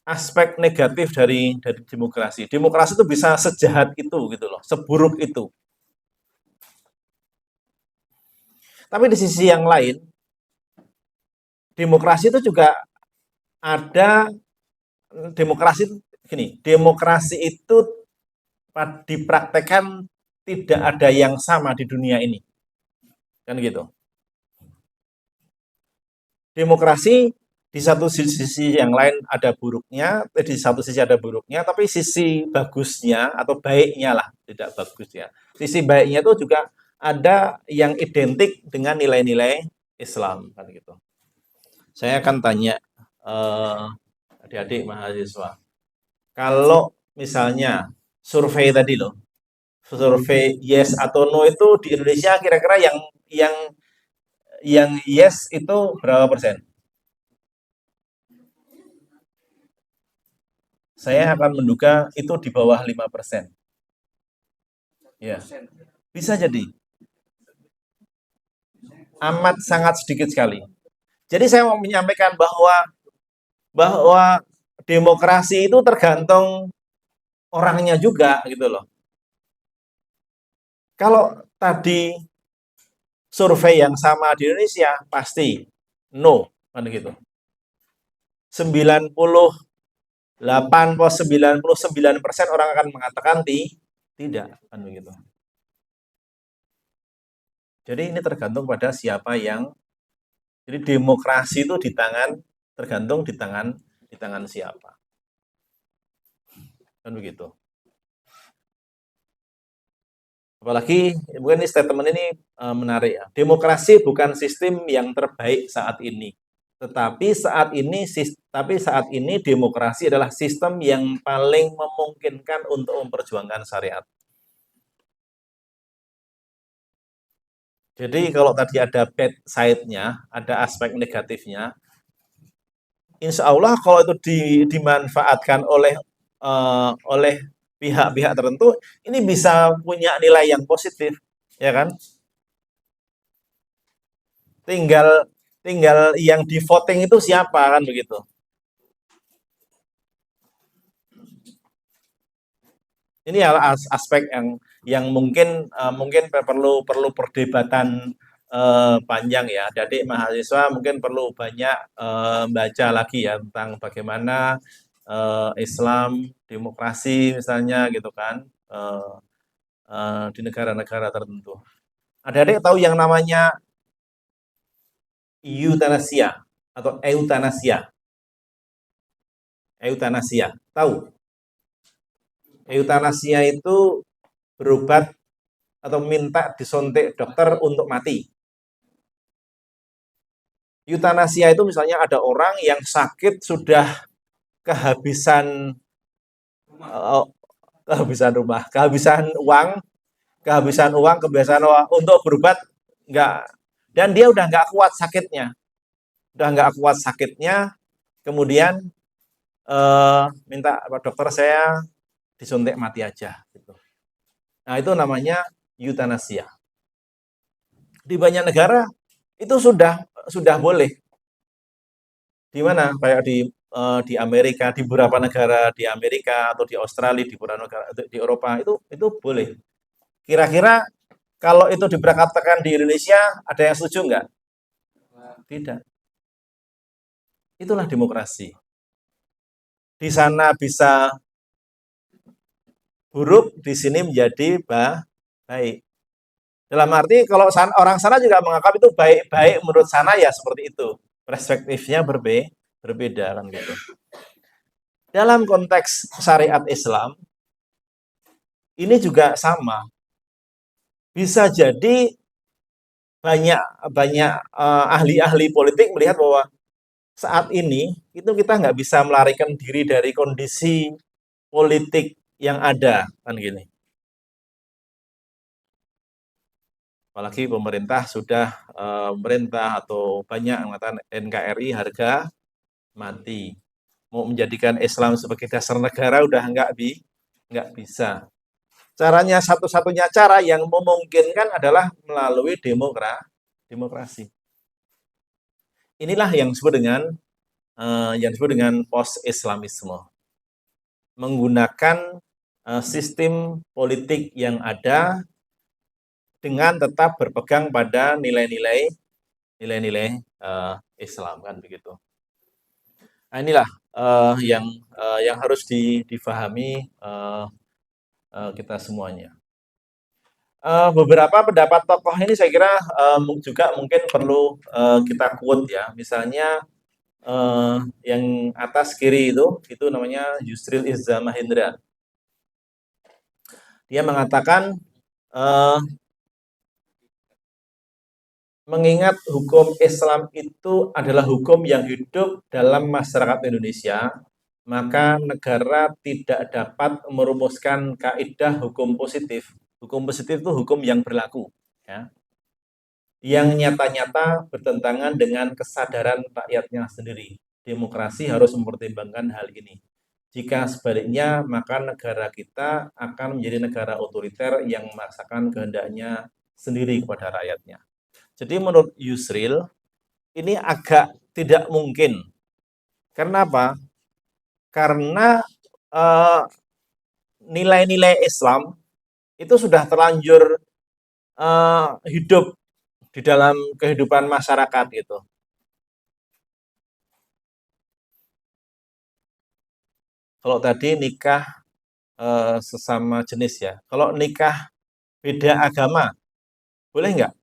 aspek negatif dari demokrasi. Demokrasi itu bisa sejahat itu gitu loh, seburuk itu. Tapi di sisi yang lain, demokrasi itu juga ada demokrasi itu dipraktekkan tidak ada yang sama di dunia ini. Kan gitu. Demokrasi di satu sisi yang lain ada buruknya, di satu sisi ada buruknya, tapi sisi bagusnya atau baiknya lah, tidak bagus ya. Sisi baiknya itu juga ada yang identik dengan nilai-nilai Islam kan gitu. Saya akan tanya adik-adik mahasiswa, kalau misalnya survei tadi loh, survei yes atau no itu di Indonesia kira-kira yang yes itu berapa persen? Saya akan menduga itu di bawah 5%. Ya, bisa jadi. Amat sangat sedikit sekali. Jadi saya mau menyampaikan bahwa demokrasi itu tergantung orangnya juga gitu loh. Kalau tadi survei yang sama di Indonesia pasti no kan gitu. 98 atau 99% orang akan mengatakan tidak kan begitu. Jadi ini tergantung pada siapa yang, jadi demokrasi itu tergantung di tangan siapa. Kan begitu. Apalagi mungkin ini statement ini menarik ya. Demokrasi bukan sistem yang terbaik saat ini. Tetapi saat ini demokrasi adalah sistem yang paling memungkinkan untuk memperjuangkan syariat. Jadi kalau tadi ada bad side-nya, ada aspek negatifnya, insya Allah kalau itu dimanfaatkan oleh pihak-pihak tertentu, ini bisa punya nilai yang positif, ya kan? Tinggal yang di voting itu siapa kan begitu. Ini adalah aspek yang mungkin perlu perdebatan panjang ya. Jadi mahasiswa mungkin perlu banyak baca lagi ya tentang bagaimana Islam, demokrasi misalnya gitu kan. di negara-negara tertentu. Adik-adik tahu yang namanya eutanasia atau eutanasia? Eutanasia, tahu? Eutanasia itu berobat atau minta disuntik dokter untuk mati. Eutanasia itu misalnya ada orang yang sakit sudah kehabisan kehabisan uang, kehabisan uang untuk berobat enggak, dan dia udah nggak kuat sakitnya, kemudian minta dokter saya disuntik mati aja. Gitu. Nah itu namanya eutanasia. Di banyak negara itu sudah boleh. Di mana? Kayak di Amerika, di beberapa negara di Amerika atau di Australia, di beberapa negara di Eropa itu boleh. Kira-kira kalau itu dipraktekkan di Indonesia, ada yang setuju nggak? Tidak. Itulah demokrasi. Di sana bisa buruk, di sini menjadi baik. Dalam arti kalau orang sana juga menganggap itu baik-baik menurut sana ya seperti itu. Perspektifnya berbeda kan gitu. Dalam konteks syariat Islam ini juga sama. Bisa jadi banyak ahli-ahli politik melihat bahwa saat ini itu kita nggak bisa melarikan diri dari kondisi politik yang ada kan gini. Apalagi pemerintah atau banyak mengatakan NKRI harga mati. Mau menjadikan Islam sebagai dasar negara udah nggak bisa. Caranya satu-satunya cara yang memungkinkan adalah melalui demokrasi. Inilah yang disebut dengan post-Islamisme. Menggunakan sistem politik yang ada dengan tetap berpegang pada nilai-nilai Islam kan begitu. Nah, inilah yang harus difahami kita semuanya. Beberapa pendapat tokoh ini saya kira juga mungkin perlu kita quote ya. Misalnya yang atas kiri itu namanya Yusril Izzah Mahendra. Dia mengatakan mengingat hukum Islam itu adalah hukum yang hidup dalam masyarakat Indonesia, maka negara tidak dapat merumuskan kaidah hukum positif. Hukum positif itu hukum yang berlaku, ya, yang nyata-nyata bertentangan dengan kesadaran rakyatnya sendiri. Demokrasi harus mempertimbangkan hal ini. Jika sebaliknya, maka negara kita akan menjadi negara otoriter yang memaksakan kehendaknya sendiri kepada rakyatnya. Jadi menurut Yusril, ini agak tidak mungkin. Karena apa? Karena nilai-nilai Islam itu sudah terlanjur hidup di dalam kehidupan masyarakat gitu. Kalau tadi nikah sesama jenis ya. Kalau nikah beda agama, boleh nggak?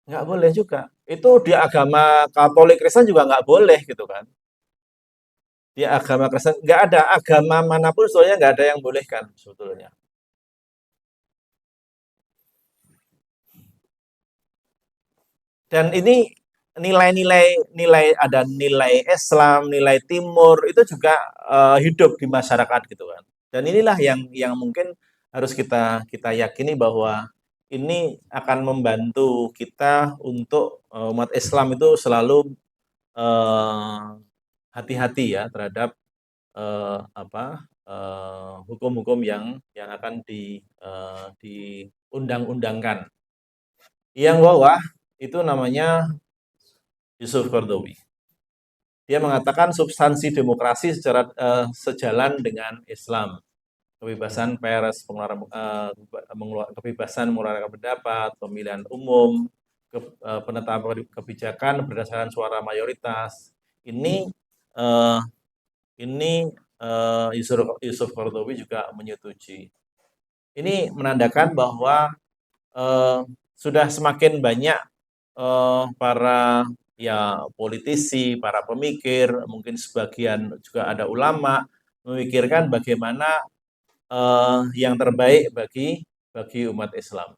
Nggak boleh juga. Itu di agama Katolik Kristen juga nggak boleh gitu kan. Di agama Kristen nggak ada agama manapun sebetulnya nggak ada yang bolehkan sebetulnya. Dan ini nilai ada nilai Islam, nilai Timur itu juga hidup di masyarakat gitu kan. Dan inilah yang mungkin harus kita yakini bahwa ini akan membantu kita untuk umat Islam itu selalu hati-hati ya terhadap hukum-hukum yang akan diundang-undangkan. Yang bawah itu namanya Yusuf Qaradawi. Dia mengatakan substansi demokrasi secara sejalan dengan Islam. Kebebasan pers, kebebasan mengeluarkan pendapat, pemilihan umum, penetapan kebijakan berdasarkan suara mayoritas. Ini Yusuf Qaradawi juga menyetujui. Ini menandakan bahwa sudah semakin banyak para ya politisi, para pemikir, mungkin sebagian juga ada ulama memikirkan bagaimana yang terbaik bagi umat Islam.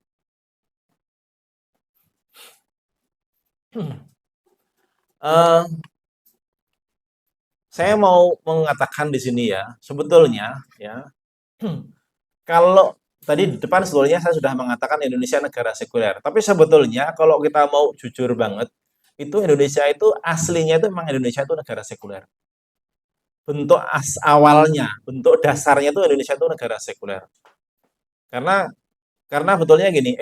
Saya mau mengatakan di sini ya, sebetulnya ya, kalau tadi di depan sebetulnya saya sudah mengatakan Indonesia negara sekuler, tapi sebetulnya kalau kita mau jujur banget, itu Indonesia itu aslinya itu memang Indonesia itu negara sekuler. Bentuk awalnya, bentuk dasarnya itu Indonesia itu negara sekuler. Karena betulnya gini,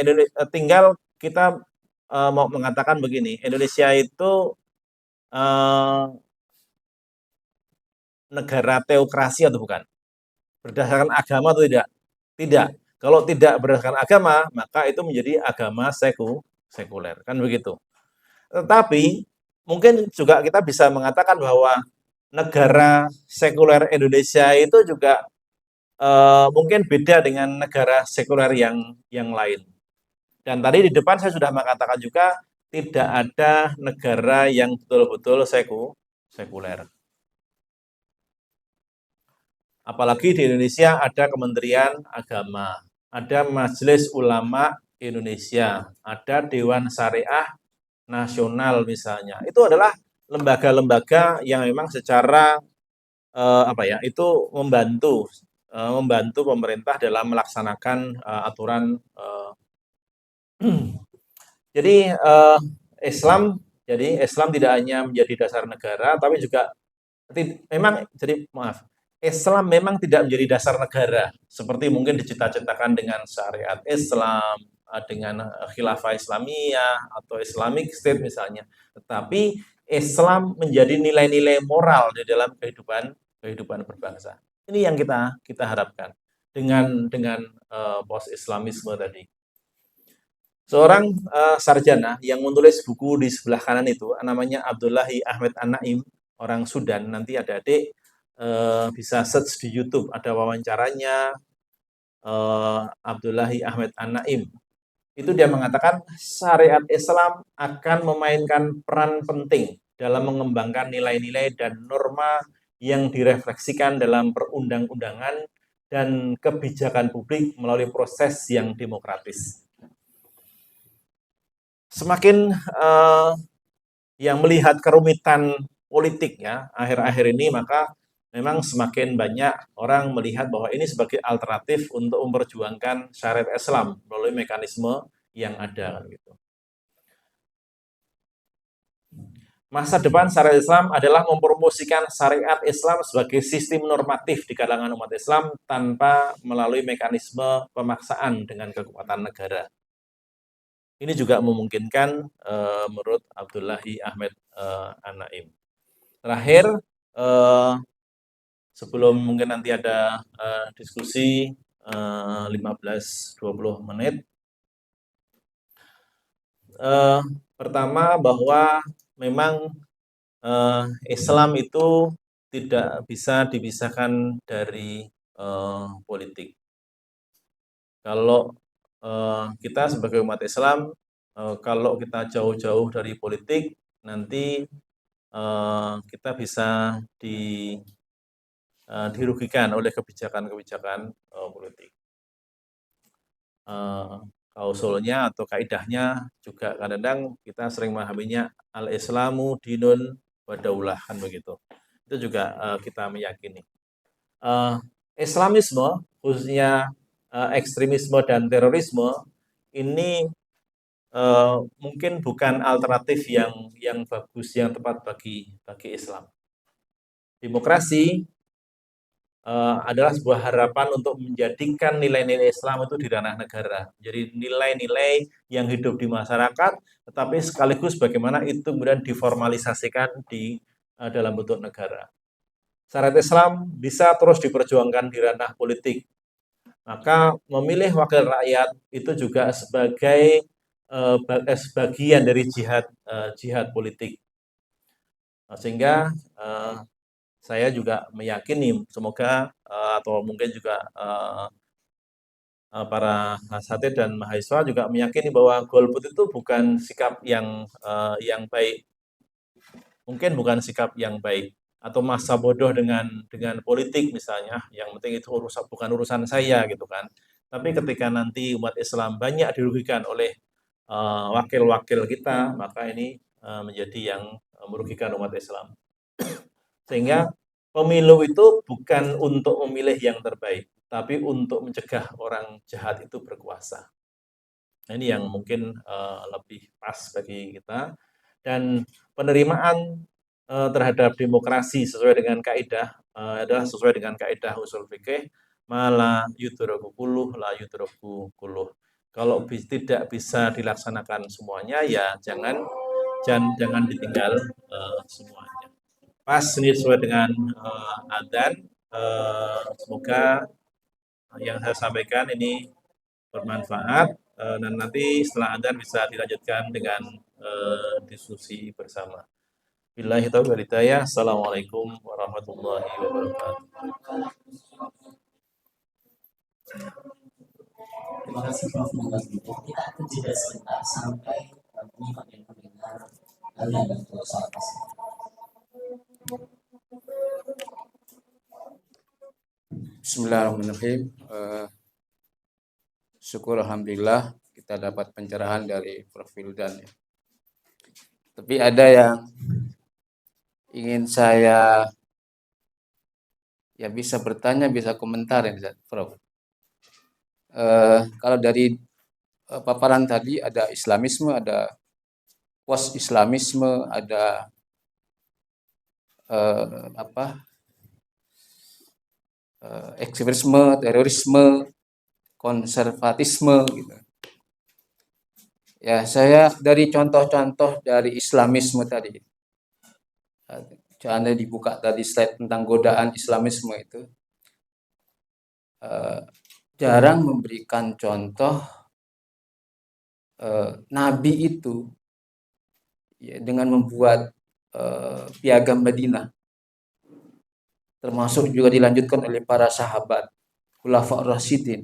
tinggal kita mau mengatakan begini, Indonesia itu negara teokrasi atau bukan? Berdasarkan agama atau tidak? Tidak. Kalau tidak berdasarkan agama, maka itu menjadi agama sekuler. Kan begitu. Tetapi mungkin juga kita bisa mengatakan bahwa negara sekuler Indonesia itu juga mungkin beda dengan negara sekuler yang lain. Dan tadi di depan saya sudah mengatakan juga tidak ada negara yang betul-betul sekuler. Apalagi di Indonesia ada Kementerian Agama, ada Majelis Ulama Indonesia, ada Dewan Syariah Nasional misalnya. Itu adalah lembaga-lembaga yang memang secara itu membantu pemerintah dalam melaksanakan aturan. Jadi Islam tidak hanya menjadi dasar negara, tapi juga Islam memang tidak menjadi dasar negara seperti mungkin dicita-citakan dengan syariat Islam, dengan khilafah Islamiyah atau Islamic State misalnya. Tetapi Islam menjadi nilai-nilai moral di dalam kehidupan berbangsa. Ini yang kita harapkan dengan post Islamisme tadi. Seorang sarjana yang menulis buku di sebelah kanan itu namanya Abdullahi Ahmed An-Naim, orang Sudan. Nanti adik-adik bisa search di YouTube, ada wawancaranya Abdullahi Ahmed An-Naim. Itu dia mengatakan syariat Islam akan memainkan peran penting dalam mengembangkan nilai-nilai dan norma yang direfleksikan dalam perundang-undangan dan kebijakan publik melalui proses yang demokratis. Semakin yang melihat kerumitan politik ya akhir-akhir ini, maka memang semakin banyak orang melihat bahwa ini sebagai alternatif untuk memperjuangkan syariat Islam melalui mekanisme yang ada gitu. Masa depan syariat Islam adalah mempromosikan syariat Islam sebagai sistem normatif di kalangan umat Islam tanpa melalui mekanisme pemaksaan dengan kekuatan negara. Ini juga memungkinkan menurut Abdullahi Ahmed An-Naim. Terakhir, sebelum mungkin nanti ada diskusi 15-20 menit. Pertama bahwa memang Islam itu tidak bisa dipisahkan dari politik. Kalau kita sebagai umat Islam, kalau kita jauh-jauh dari politik, nanti kita bisa dirugikan oleh kebijakan-kebijakan politik. Klausulnya atau kaidahnya juga kadang-kadang kita sering memahaminya al-Islamu dinun wa daulah, kan begitu. Itu juga kita meyakini. Islamisme, khususnya ekstremisme dan terorisme, ini mungkin bukan alternatif yang bagus, yang tepat bagi Islam. Demokrasi adalah sebuah harapan untuk menjadikan nilai-nilai Islam itu di ranah negara. Jadi nilai-nilai yang hidup di masyarakat, tetapi sekaligus bagaimana itu kemudian diformalisasikan di dalam bentuk negara. Syariat Islam bisa terus diperjuangkan di ranah politik. Maka memilih wakil rakyat itu juga sebagai sebagian dari jihad politik. Sehingga saya juga meyakini semoga atau mungkin juga para asatidz dan mahasiswa juga meyakini bahwa golput itu bukan sikap yang baik. Mungkin bukan sikap yang baik atau masa bodoh dengan politik misalnya, yang penting itu bukan urusan saya gitu kan. Tapi ketika nanti umat Islam banyak dirugikan oleh wakil-wakil kita, maka ini menjadi yang merugikan umat Islam. Sehingga pemilu itu bukan untuk memilih yang terbaik, tapi untuk mencegah orang jahat itu berkuasa. Nah, ini yang mungkin lebih pas bagi kita. Dan penerimaan terhadap demokrasi sesuai dengan kaidah adalah sesuai dengan kaidah usul fikih, mala yudraku kuluh la yudraku kuluh. Kalau tidak bisa dilaksanakan semuanya, ya jangan ditinggal semuanya. Pas ini sesuai dengan adzan. Semoga yang saya sampaikan ini bermanfaat, dan nanti setelah adzan bisa dilanjutkan dengan diskusi bersama. Billahi taufiq wal hidayah. Assalamualaikum warahmatullahi wabarakatuh. Terima kasih Prof. Muhammad Butuh. Kita akan jeda sebentar sampai menyimak dan mendengar azan untuk salat asar. Bismillahirrahmanirrahim. Syukur alhamdulillah kita dapat pencerahan dari Prof. Wildan. Tapi ada yang ingin saya ya bisa bertanya, bisa komentar ya Prof. Kalau dari paparan tadi ada Islamisme, ada post-Islamisme, ada ekstremisme, terorisme, konservatisme gitu. Ya, saya dari contoh-contoh dari Islamisme tadi. Jangan dibuka tadi slide tentang godaan Islamisme itu. Jarang memberikan contoh Nabi itu ya, dengan membuat piagam Madinah. Termasuk juga dilanjutkan oleh para sahabat Khulafaur Rasyidin.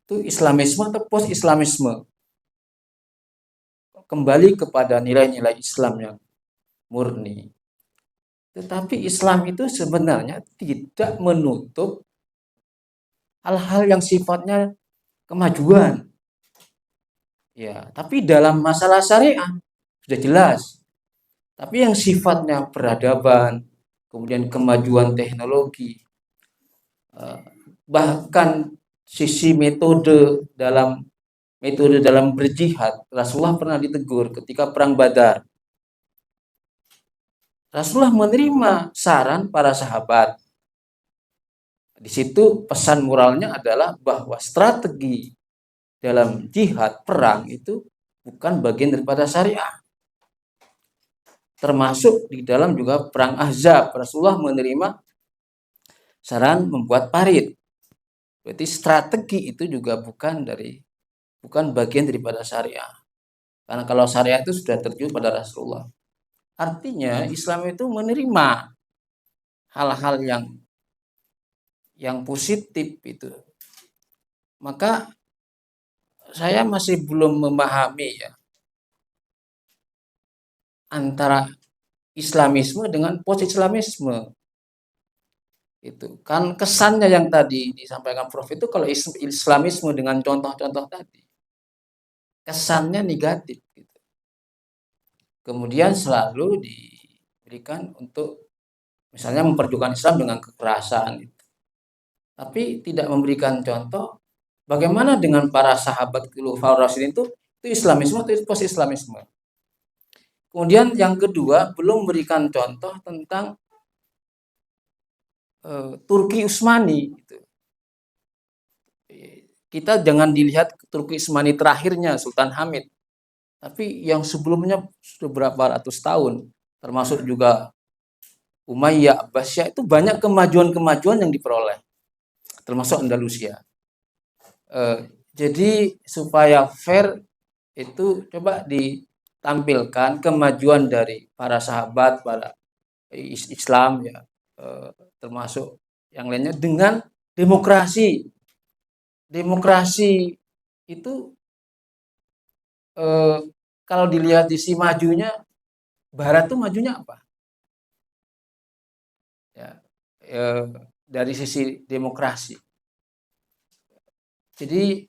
Itu Islamisme atau post-Islamisme? Kembali kepada nilai-nilai Islam yang murni. Tetapi Islam itu sebenarnya tidak menutup hal-hal yang sifatnya kemajuan. Ya, tapi dalam masalah syariah sudah jelas. Tapi yang sifatnya peradaban, kemudian kemajuan teknologi, bahkan sisi metode dalam berjihad, Rasulullah pernah ditegur ketika perang Badar. Rasulullah menerima saran para sahabat. Di situ pesan moralnya adalah bahwa strategi dalam jihad perang itu bukan bagian daripada syariah. Termasuk di dalam juga perang Ahzab, Rasulullah menerima saran membuat parit. Berarti strategi itu juga bukan bagian daripada syariah. Karena kalau syariah itu sudah terjun pada Rasulullah. Artinya Islam itu menerima hal-hal yang positif itu. Maka saya masih belum memahami ya antara Islamisme dengan post-Islamisme. Itu kan kesannya yang tadi disampaikan Prof itu kalau Islamisme dengan contoh-contoh tadi kesannya negatif gitu. Kemudian selalu diberikan untuk misalnya memperjuangkan Islam dengan kekerasan gitu. Tapi tidak memberikan contoh bagaimana dengan para sahabat Khulafaur Rasyidin itu Islamisme atau post-Islamisme. Kemudian yang kedua belum memberikan contoh tentang Turki Utsmani gitu. Kita jangan dilihat Turki Utsmani terakhirnya Sultan Hamid, tapi yang sebelumnya sudah berapa ratus tahun, termasuk juga Umayyah, Abbasiyah, itu banyak kemajuan-kemajuan yang diperoleh, termasuk Andalusia. Jadi supaya fair itu coba ditampilkan kemajuan dari para sahabat, para Islam ya, termasuk yang lainnya dengan demokrasi. Demokrasi itu kalau dilihat di si majunya, Barat tuh majunya apa? Ya, dari sisi demokrasi. Jadi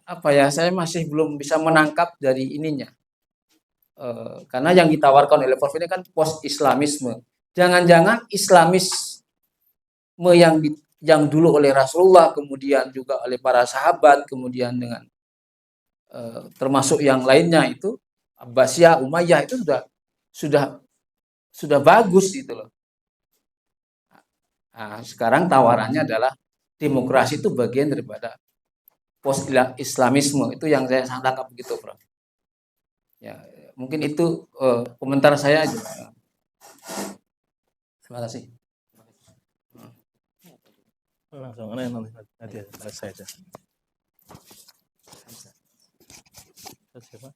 apa ya? Saya masih belum bisa menangkap dari ininya. Karena yang ditawarkan oleh Prof ini kan post Islamisme. Jangan-jangan Islamisme yang dulu oleh Rasulullah, kemudian juga oleh para sahabat, kemudian dengan termasuk yang lainnya itu Abbasiyah, Umayyah itu sudah bagus gitu loh. Nah, sekarang tawarannya adalah demokrasi itu bagian daripada post Islamisme, itu yang saya tangkap begitu, Prof. Ya, mungkin itu komentar saya aja. Terima kasih. Langsung nanti selesai aja. Siapa?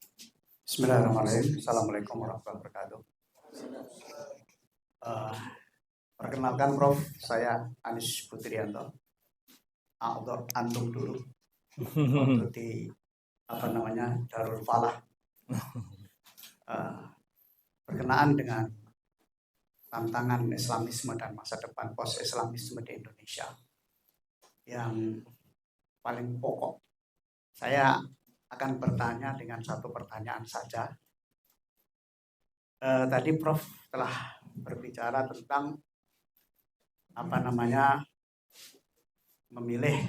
Bismillahirrahmanirrahim. Assalamualaikum warahmatullahi wabarakatuh. Perkenalkan Prof, saya Anis Putrianto. Antum dulu untuk di Darul Falah. Berkenaan dengan tantangan Islamisme dan masa depan post Islamisme di Indonesia. Yang paling pokok, saya akan bertanya dengan satu pertanyaan saja. Tadi Prof telah berbicara tentang memilih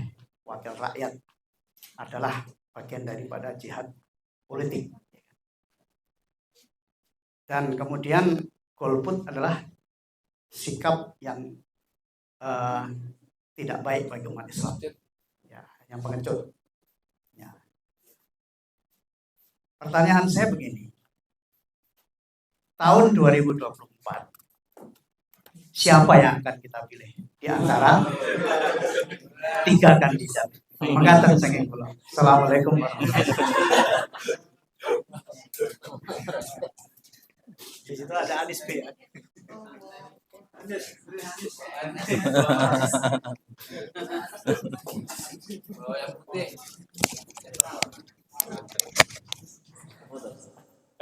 wakil rakyat adalah bagian daripada jihad politik. Dan kemudian golput adalah sikap yang tidak baik bagi umat Islam, ya, yang pengecut. Ya. Pertanyaan saya begini, tahun 2024 siapa yang akan kita pilih di antara 3 kandidat? Mengatakan saya pulang. Assalamualaikum warahmatullahi wabarakatuh. Di situ ada Anis B.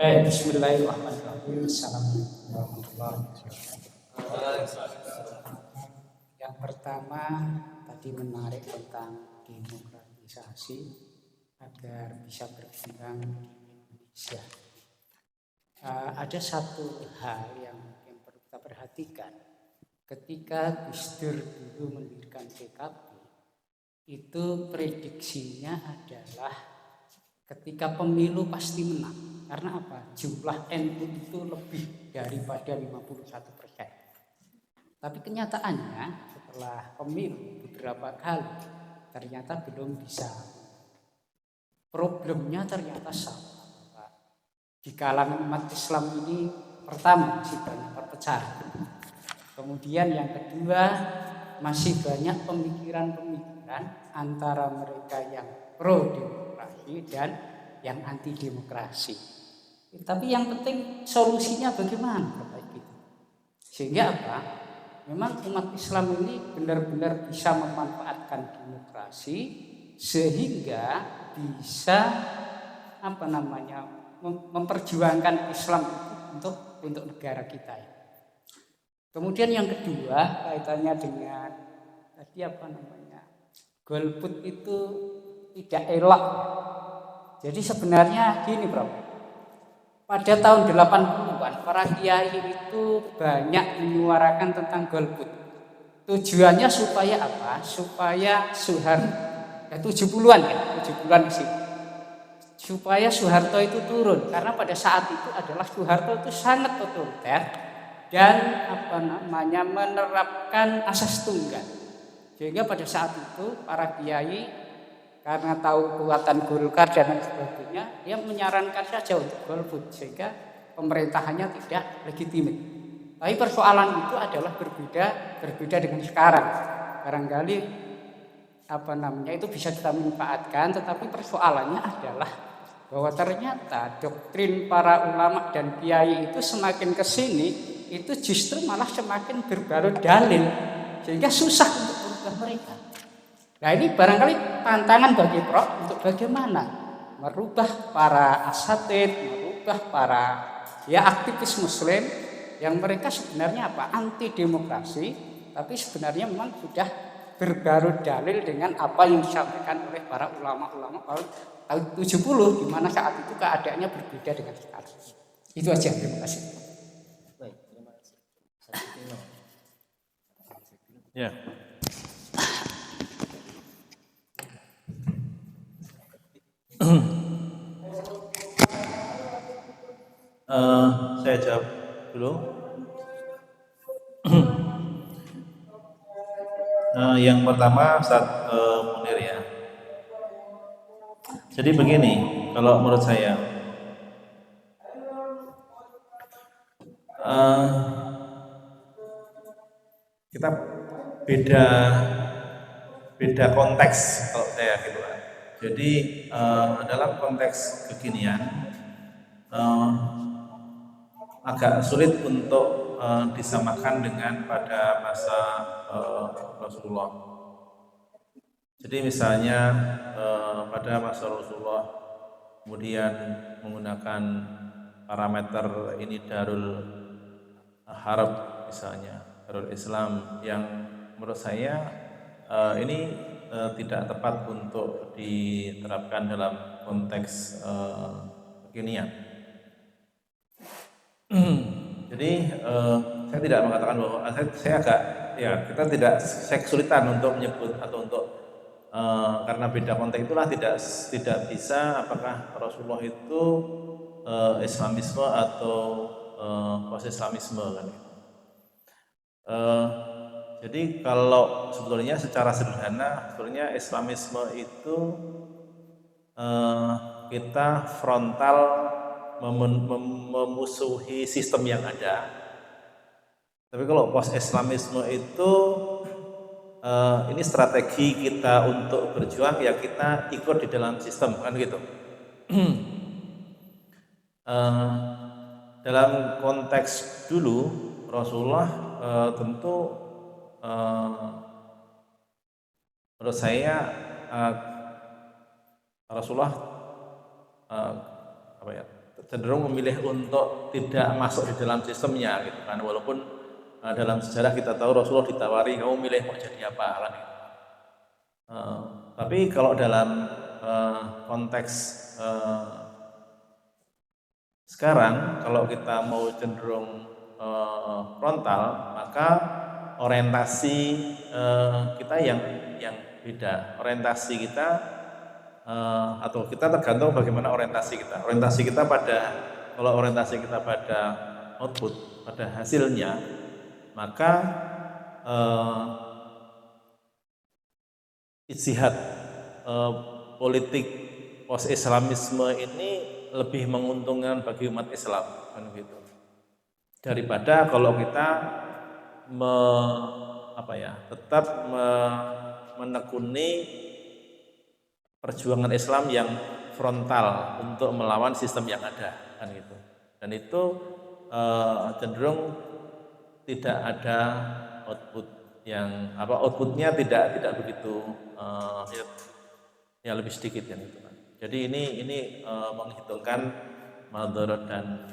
Bismillahirrahmanirrahim. Assalamualaikum warahmatullahi wabarakatuh. Yang pertama tadi menarik tentang demokratisasi agar bisa berkembang di Indonesia. Ada satu hal yang perlu kita perhatikan. Ketika Gus Dur dulu mendirikan PKB, itu prediksinya adalah ketika pemilu pasti menang. Karena apa? Jumlah NU itu lebih daripada 51%. Tapi kenyataannya setelah pemilu beberapa kali ternyata belum bisa. Problemnya ternyata sama. Di kalangan umat Islam ini pertama masih banyak perpecahan. Kemudian yang kedua masih banyak pemikiran-pemikiran antara mereka yang pro demokrasi dan yang anti demokrasi. Tapi yang penting solusinya bagaimana Bapak Ibu. Sehingga apa? Memang umat Islam ini benar-benar bisa memanfaatkan demokrasi sehingga bisa memperjuangkan Islam untuk negara kita. Kemudian yang kedua kaitannya dengan tadi golput itu tidak elok. Jadi sebenarnya gini Bro, pada tahun 80-an para kiai itu banyak menyuarakan tentang golput. Tujuannya supaya apa? Supaya Soeharto 70-an sih. Supaya Soeharto itu turun, karena pada saat itu adalah Soeharto itu sangat otoriter dan menerapkan asas tunggal. Sehingga pada saat itu para kiai karena tahu kekuatan Golkar dan sebagainya, dia menyarankan saja untuk golput sehingga pemerintahannya tidak legitimit. Tapi persoalan itu adalah berbeda dengan sekarang. Barangkali itu bisa kita manfaatkan, tetapi persoalannya adalah bahwa ternyata doktrin para ulama dan kiai itu semakin kesini itu justru malah semakin berbalut dalil, sehingga susah untuk merubah mereka. Nah ini barangkali tantangan bagi Prof untuk bagaimana merubah para asatid, merubah para aktivis Muslim yang mereka sebenarnya anti demokrasi, tapi sebenarnya memang sudah berbalut dalil dengan apa yang disampaikan oleh para ulama-ulama tahun 70, di mana saat itu keadaannya berbeda dengan sekarang. Itu aja, terima kasih. Baik, terima kasih. Ya. Saya jawab dulu. Yang pertama Ustaz Munir ya. Jadi begini, kalau menurut saya kita beda konteks kalau saya gitu kan. Jadi dalam konteks kekinian agak sulit untuk disamakan dengan pada masa Rasulullah. Jadi misalnya pada masa Rasulullah kemudian menggunakan parameter ini Darul Harb misalnya, Darul Islam, yang menurut saya ini tidak tepat untuk diterapkan dalam konteks kekinian. Jadi saya tidak mengatakan bahwa saya kesulitan untuk menyebut atau untuk karena beda konteks itulah tidak bisa apakah Rasulullah itu Islamisme atau post-Islamisme kan. Jadi kalau sebetulnya secara sederhana sebetulnya Islamisme itu kita frontal memusuhi sistem yang ada. Tapi kalau post-Islamisme itu ini strategi kita untuk berjuang, ya kita ikut di dalam sistem kan gitu. Dalam konteks dulu Rasulullah tentu menurut saya Rasulullah cenderung memilih untuk tidak masuk di dalam sistemnya gitu kan, walaupun dalam sejarah kita tahu Rasulullah ditawari, kamu milih mau jadi apa kan gitu. Tapi kalau dalam konteks sekarang, kalau kita mau cenderung frontal, maka orientasi kita yang beda. Orientasi kita atau kita tergantung bagaimana orientasi kita. Orientasi kita pada output, pada hasilnya, maka ijtihad politik post-Islamisme ini lebih menguntungkan bagi umat Islam kan gitu. Daripada kalau kita tetap menekuni perjuangan Islam yang frontal untuk melawan sistem yang ada kan gitu. Dan itu cenderung tidak ada outputnya tidak begitu ya lebih sedikit kan gitu kan. Jadi ini menghitungkan madarat dan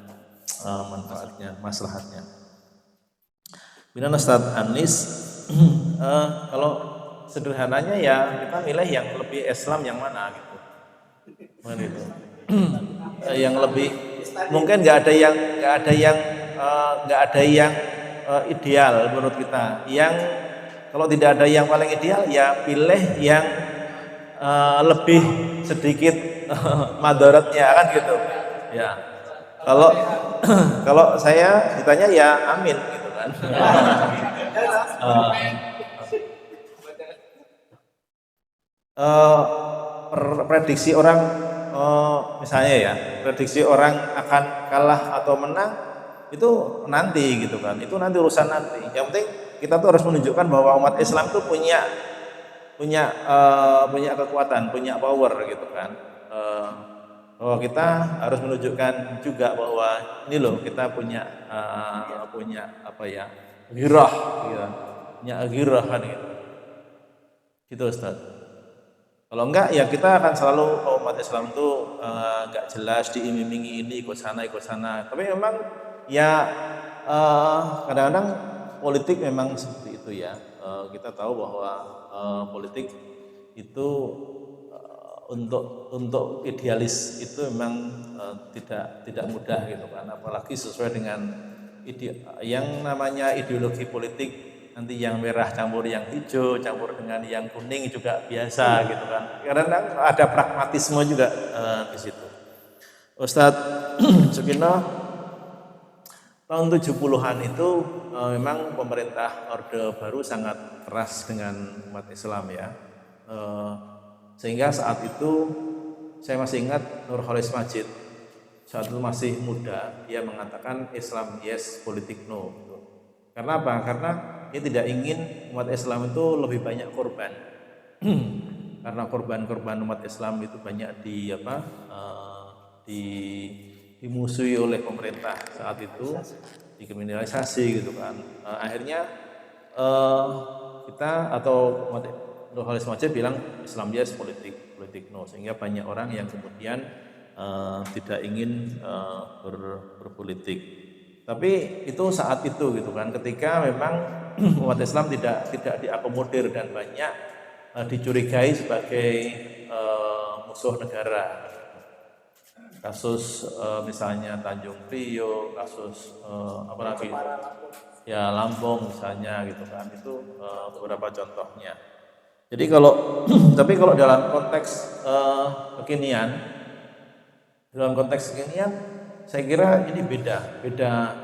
manfaatnya, maslahatnya. Bina Ustaz Anis, kalau sederhananya ya kita milih yang lebih Islam yang mana gitu. Gitu. Yang lebih mungkin nggak ada yang ideal menurut kita. Yang kalau tidak ada yang paling ideal ya pilih yang lebih sedikit madaratnya kan gitu. Ya. Kalau saya ditanya ya amin gitu kan. Prediksi orang misalnya ya, prediksi orang akan kalah atau menang itu nanti gitu kan. Itu nanti urusan nanti. Yang penting kita tuh harus menunjukkan bahwa umat Islam tuh punya kekuatan, punya power gitu kan. bahwa kita harus menunjukkan juga bahwa ini loh kita punya apa ya, ghirah gitu. Punya ghirah kan gitu. Gitu Ustaz. Kalau enggak ya kita akan selalu umat Islam itu enggak jelas, diiming-imingi ini ikut sana ikut sana. Tapi memang ya kadang-kadang politik memang seperti itu ya. Kita tahu bahwa politik itu untuk idealis itu memang tidak mudah gitu kan, apalagi sesuai dengan yang namanya ideologi politik, nanti yang merah campur yang hijau, campur dengan yang kuning juga biasa gitu kan, karena ada pragmatisme juga di situ. Ustadz Sukino tahun 70-an itu memang pemerintah Orde Baru sangat keras dengan umat Islam ya. Sehingga saat itu saya masih ingat Nurholis Majid saat itu masih muda, dia mengatakan Islam yes, politik no. Karena apa? Karena dia tidak ingin umat Islam itu lebih banyak korban. Karena korban-korban umat Islam itu banyak dimusuhi oleh pemerintah saat itu, dikriminalisasi gitu kan. Akhirnya kita atau Nurholis Majid bilang Islam yes, politik no, sehingga banyak orang yang kemudian tidak ingin berpolitik. Tapi itu saat itu gitu kan, ketika memang umat Islam tidak diakomodir dan banyak dicurigai sebagai musuh negara. Kasus misalnya Tanjung Priok, kasus apa lagi? Ya Lampung misalnya gitu kan, itu beberapa contohnya. Jadi tapi kalau dalam konteks kekinian, saya kira ini beda.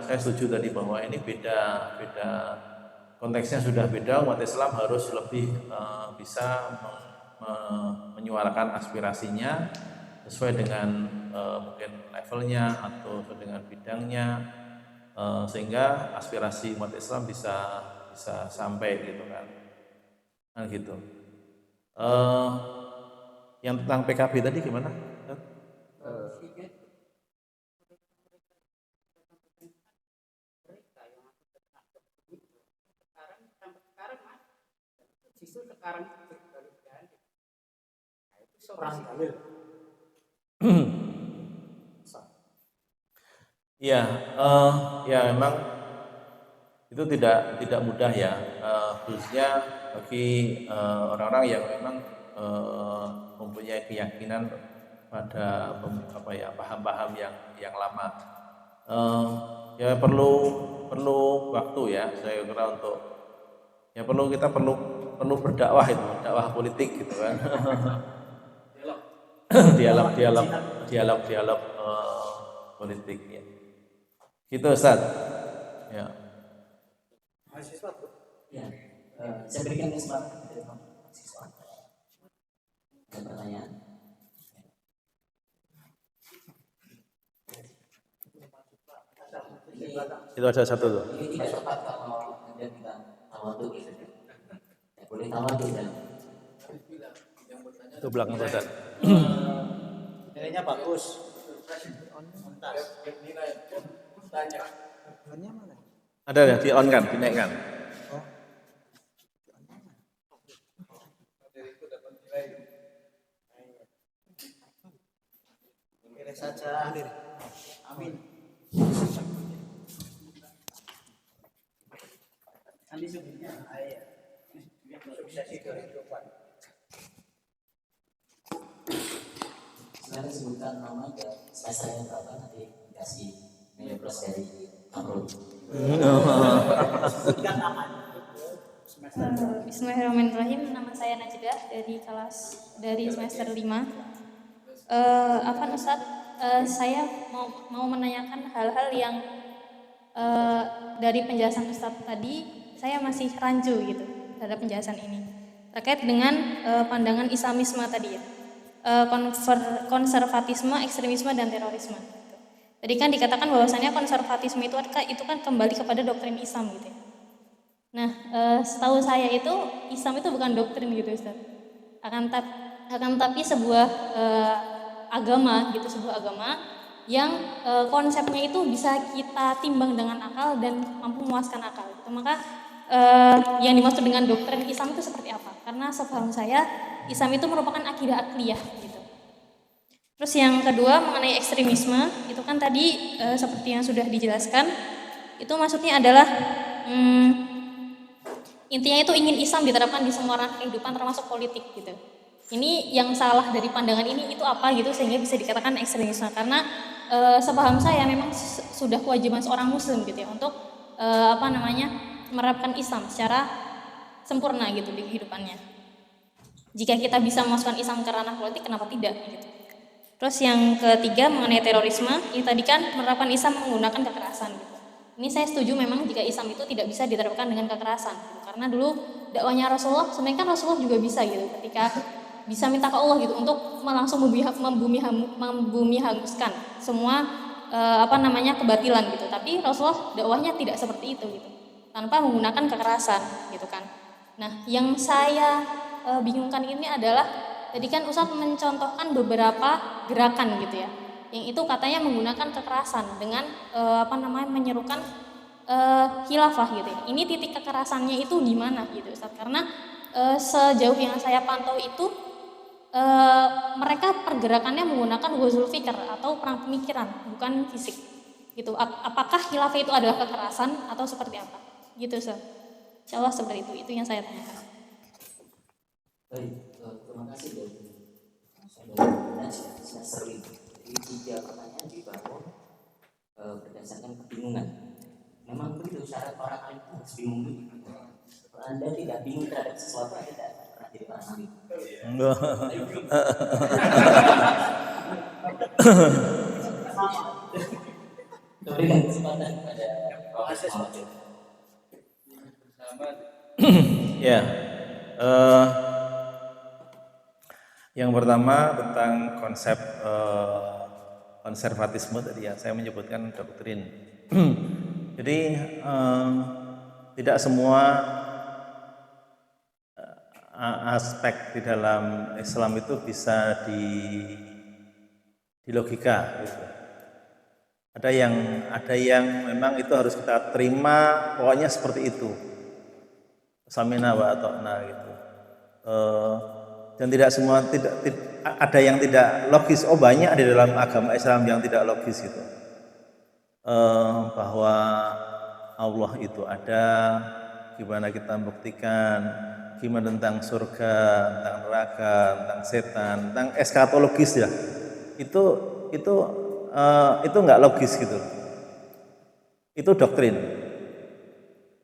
Saya setuju tadi bahwa ini beda konteksnya sudah beda. Umat Islam harus lebih bisa menyuarakan aspirasinya sesuai dengan mungkin levelnya atau sesuai dengan bidangnya, sehingga aspirasi umat Islam bisa sampai gitu kan. Nah gitu. Yang tentang PKB tadi gimana? Sekarang perang dalil. Iya, ya memang itu tidak mudah ya, khususnya bagi orang-orang yang memang mempunyai keyakinan pada paham-paham yang lama. Ya perlu waktu ya, saya kira untuk ya kita perlu berdakwah itu, dakwah politik gitu kan. dialog politik ya. Gitu Ustaz. Ya. Mahasiswa ya, saya berikan kesempatan kepada mahasiswa. Ada pertanyaan? Itu ada satu tuh. Ini tidak tepat kalau Anda bilang tawadhu gitu. Ya, boleh tawadhu dan Itu belakang Ustaz. Nilainya bagus. Ada ya, di on kan, dinaikkan. Pilih saja. Amin. Nanti sebelumnya sukses itu kehidupan. silakan sebutkan nama dan semesternya berapa, nanti dikasih nilai plus dari Amrul. Bismillahirrahmanirrahim. Nama saya Najdah dari semester 5. Ustaz, saya mau menanyakan hal-hal yang dari penjelasan Ustaz tadi saya masih rancu gitu terhadap penjelasan ini terkait dengan pandangan Islamisme tadi ya, konservatisme, ekstremisme dan terorisme. Jadi kan dikatakan bahwasannya konservatisme itu kan kembali kepada doktrin Islam gitu ya. Nah, setahu saya itu Islam itu bukan doktrin gitu Ustaz. Akan tapi sebuah agama gitu, sebuah agama yang konsepnya itu bisa kita timbang dengan akal dan mampu memuaskan akal gitu. Maka yang dimaksud dengan doktrin Islam itu seperti apa? Karena sepaham saya Islam itu merupakan akidah akliyah gitu. Terus yang kedua mengenai ekstremisme, itu kan tadi seperti yang sudah dijelaskan, itu maksudnya adalah intinya itu ingin Islam diterapkan di semua ranah kehidupan termasuk politik gitu. Ini yang salah dari pandangan ini itu apa gitu sehingga bisa dikatakan ekstremisme, karena sepaham saya memang sudah kewajiban seorang muslim gitu ya untuk menerapkan Islam secara sempurna gitu di kehidupannya. Jika kita bisa memasukkan Islam ke ranah politik, kenapa tidak gitu. Terus yang ketiga mengenai terorisme, ini tadi kan menerapkan Islam menggunakan kekerasan gitu. Ini saya setuju memang jika Islam itu tidak bisa diterapkan dengan kekerasan gitu. Karena dulu dakwahnya Rasulullah, sebenarnya kan Rasulullah juga bisa gitu ketika bisa minta ke Allah gitu untuk langsung membumi hanguskan semua kebatilan gitu. Tapi Rasulullah dakwahnya tidak seperti itu gitu, tanpa menggunakan kekerasan gitu kan. Nah, yang saya bingungkan ini adalah tadi kan Ustadz mencontohkan beberapa gerakan gitu ya, yang itu katanya menggunakan kekerasan dengan menyerukan khilafah gitu ya. Ini titik kekerasannya itu di mana gitu Ustadz? Karena sejauh yang saya pantau itu mereka pergerakannya menggunakan ghazul fikr atau perang pemikiran, bukan fisik gitu. Apakah khilafah itu adalah kekerasan atau seperti apa gitu Ustaz? Insyaallah seperti itu yang saya tanyakan. Baik, terima kasih dari mudah-mudahan sudah seru itu. Jadi 3 pertanyaan dibangun berdasarkan kebingungan. Memang begitu syarat orang alim itu harus bingung dulu. Kalau Anda tidak bingung terhadap sesuatu, Anda tidak pernah jadi orang alim. Berikan kesempatan kepada Profesor Muhammad. Ya, yang pertama tentang konsep konservatisme tadi ya, saya menyebutkan doktrin. Jadi tidak semua aspek di dalam Islam itu bisa di logika gitu. Ada yang memang itu harus kita terima, pokoknya seperti itu. Samina wa ata'na gitu. Dan tidak semua ada yang tidak logis. Oh, banyak di dalam agama Islam yang tidak logis gitu. Bahwa Allah itu ada, gimana kita membuktikan, gimana tentang surga, tentang neraka, tentang setan, tentang eskatologis ya. Itu nggak logis gitu. Itu doktrin.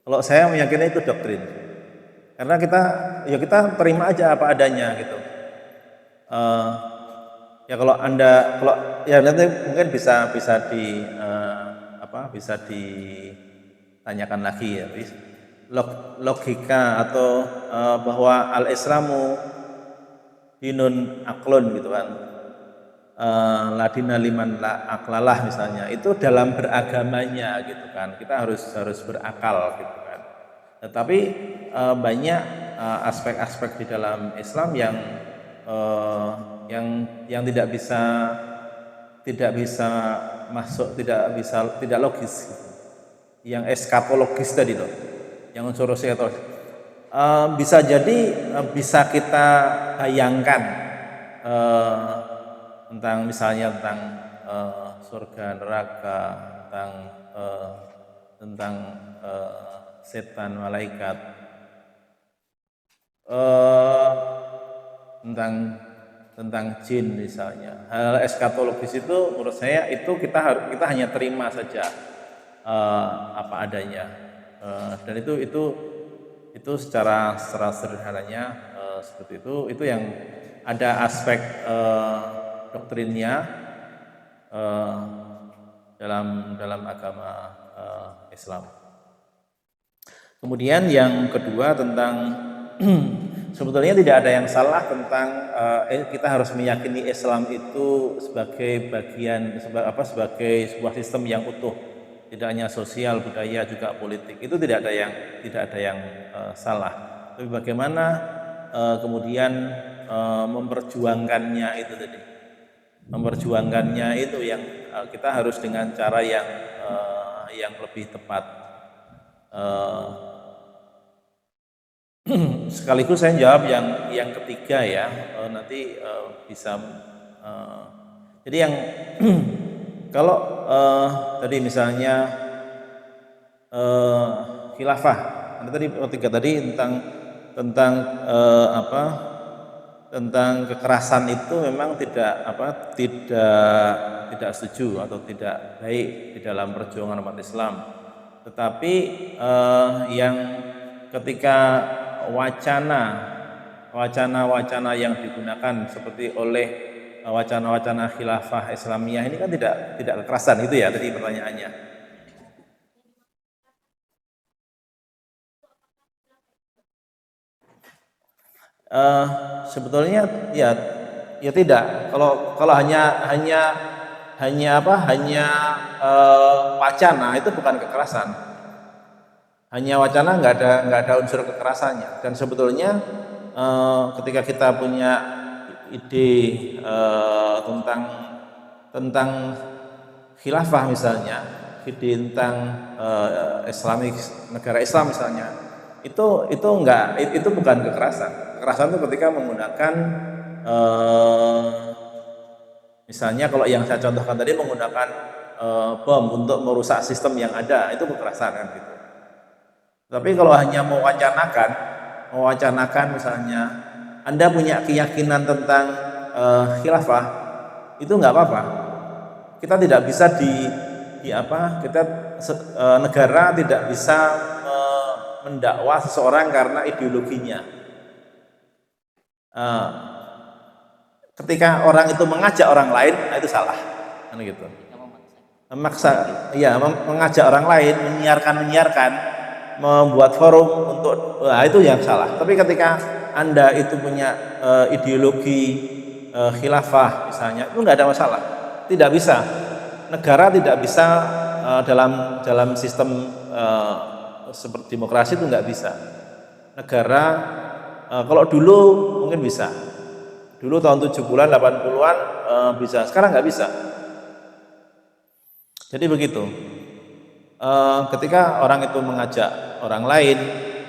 Kalau saya meyakini itu doktrin. Karena kita terima aja apa adanya gitu. Ya kalau nanti mungkin bisa ditanyakan lagi ya, logika atau bahwa al-Islamu dinun aklun gitu kan, ladina liman la aklalah misalnya, itu dalam beragamanya gitu kan, kita harus berakal gitu kan. Tetapi banyak aspek-aspek di dalam Islam yang tidak bisa masuk, tidak logis, yang eskatologis tadi loh, yang unsur eskatologis. Bisa jadi bisa kita bayangkan tentang misalnya tentang surga, neraka, tentang setan, malaikat, tentang jin misalnya. Hal eskatologis itu menurut saya itu kita hanya terima saja apa adanya, dan itu secara sederhananya seperti itu yang ada aspek doktrinnya dalam agama Islam. Kemudian yang kedua tentang sebetulnya tidak ada yang salah tentang kita harus meyakini Islam itu sebagai sebagai sebuah sistem yang utuh, tidak hanya sosial, budaya, juga politik. Itu tidak ada yang salah. Tapi bagaimana kemudian memperjuangkannya itu tadi. memperjuangkannya itu yang kita harus dengan cara yang lebih tepat. Sekaligus saya jawab yang ketiga ya, nanti bisa jadi yang kalau tadi misalnya khilafah, tadi tiga tadi tentang apa, tentang kekerasan itu memang tidak setuju atau tidak baik di dalam perjuangan umat Islam. Tetapi yang ketika wacana-wacana yang digunakan seperti oleh wacana-wacana khilafah Islamiyah ini kan tidak kekerasan, itu ya tadi pertanyaannya. Sebetulnya ya tidak. Kalau hanya wacana itu bukan kekerasan. Hanya wacana nggak ada unsur kekerasannya. Dan sebetulnya ketika kita punya ide tentang khilafah misalnya, ide tentang Islamic negara Islam misalnya, itu bukan kekerasan. Kekerasan itu ketika menggunakan misalnya kalau yang saya contohkan tadi menggunakan bom untuk merusak sistem yang ada, itu kekerasan kan gitu. Tapi kalau hanya mewacanakan misalnya Anda punya keyakinan tentang khilafah, itu nggak apa-apa. Kita tidak bisa negara tidak bisa mendakwa seseorang karena ideologinya. Ketika orang itu mengajak orang lain, itu salah, kan gitu. Mengajak orang lain, menyiarkan, membuat forum untuk, itu yang salah. Tapi ketika Anda itu punya ideologi khilafah misalnya, itu nggak ada masalah. Tidak bisa, negara tidak bisa dalam sistem seperti demokrasi itu nggak bisa. Negara kalau dulu mungkin bisa, dulu tahun 70-an 80-an bisa, sekarang nggak bisa. Jadi begitu. Ketika orang itu mengajak orang lain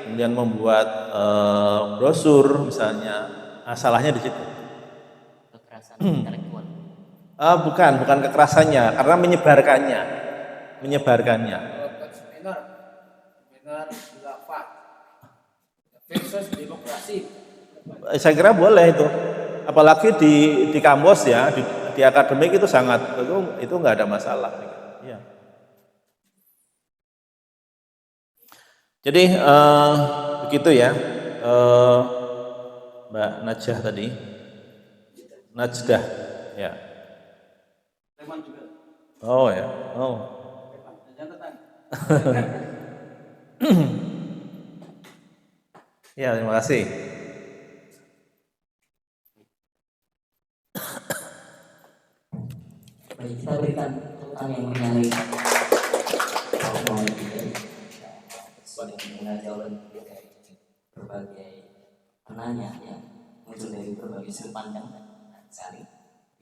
kemudian membuat brosur misalnya, salahnya di situ. Kekerasan intelektual. Bukan kekerasannya, karena menyebarkannya. Seminar khilafah versus demokrasi. Saya kira boleh itu, apalagi di kampus ya, di akademik itu itu nggak ada masalah. Ya. Jadi begitu ya, Mbak Najah tadi, Najdah, ya. Oh ya, oh. Ya, terima kasih. Baik, kita berikan tepuk yang menyalai sebagai pendengar jawaban dari berbagai penanya yang muncul dari berbagai sudut pandang sekali,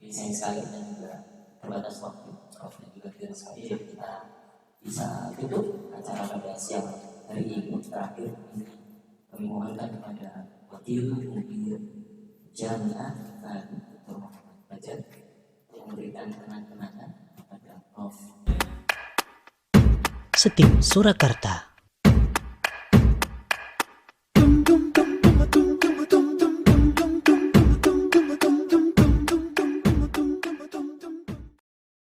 sayang sekali dan juga terbatas waktu, dan juga tidak sekali, jadi kita bisa tutup acara pada siang hari ini. Terakhir ini kami mohonkan kepada wakil mudir Jamiah Dr. Muhammad Fajar yang memberikan kenang-kenangan kepada Prof. Setim Surakarta.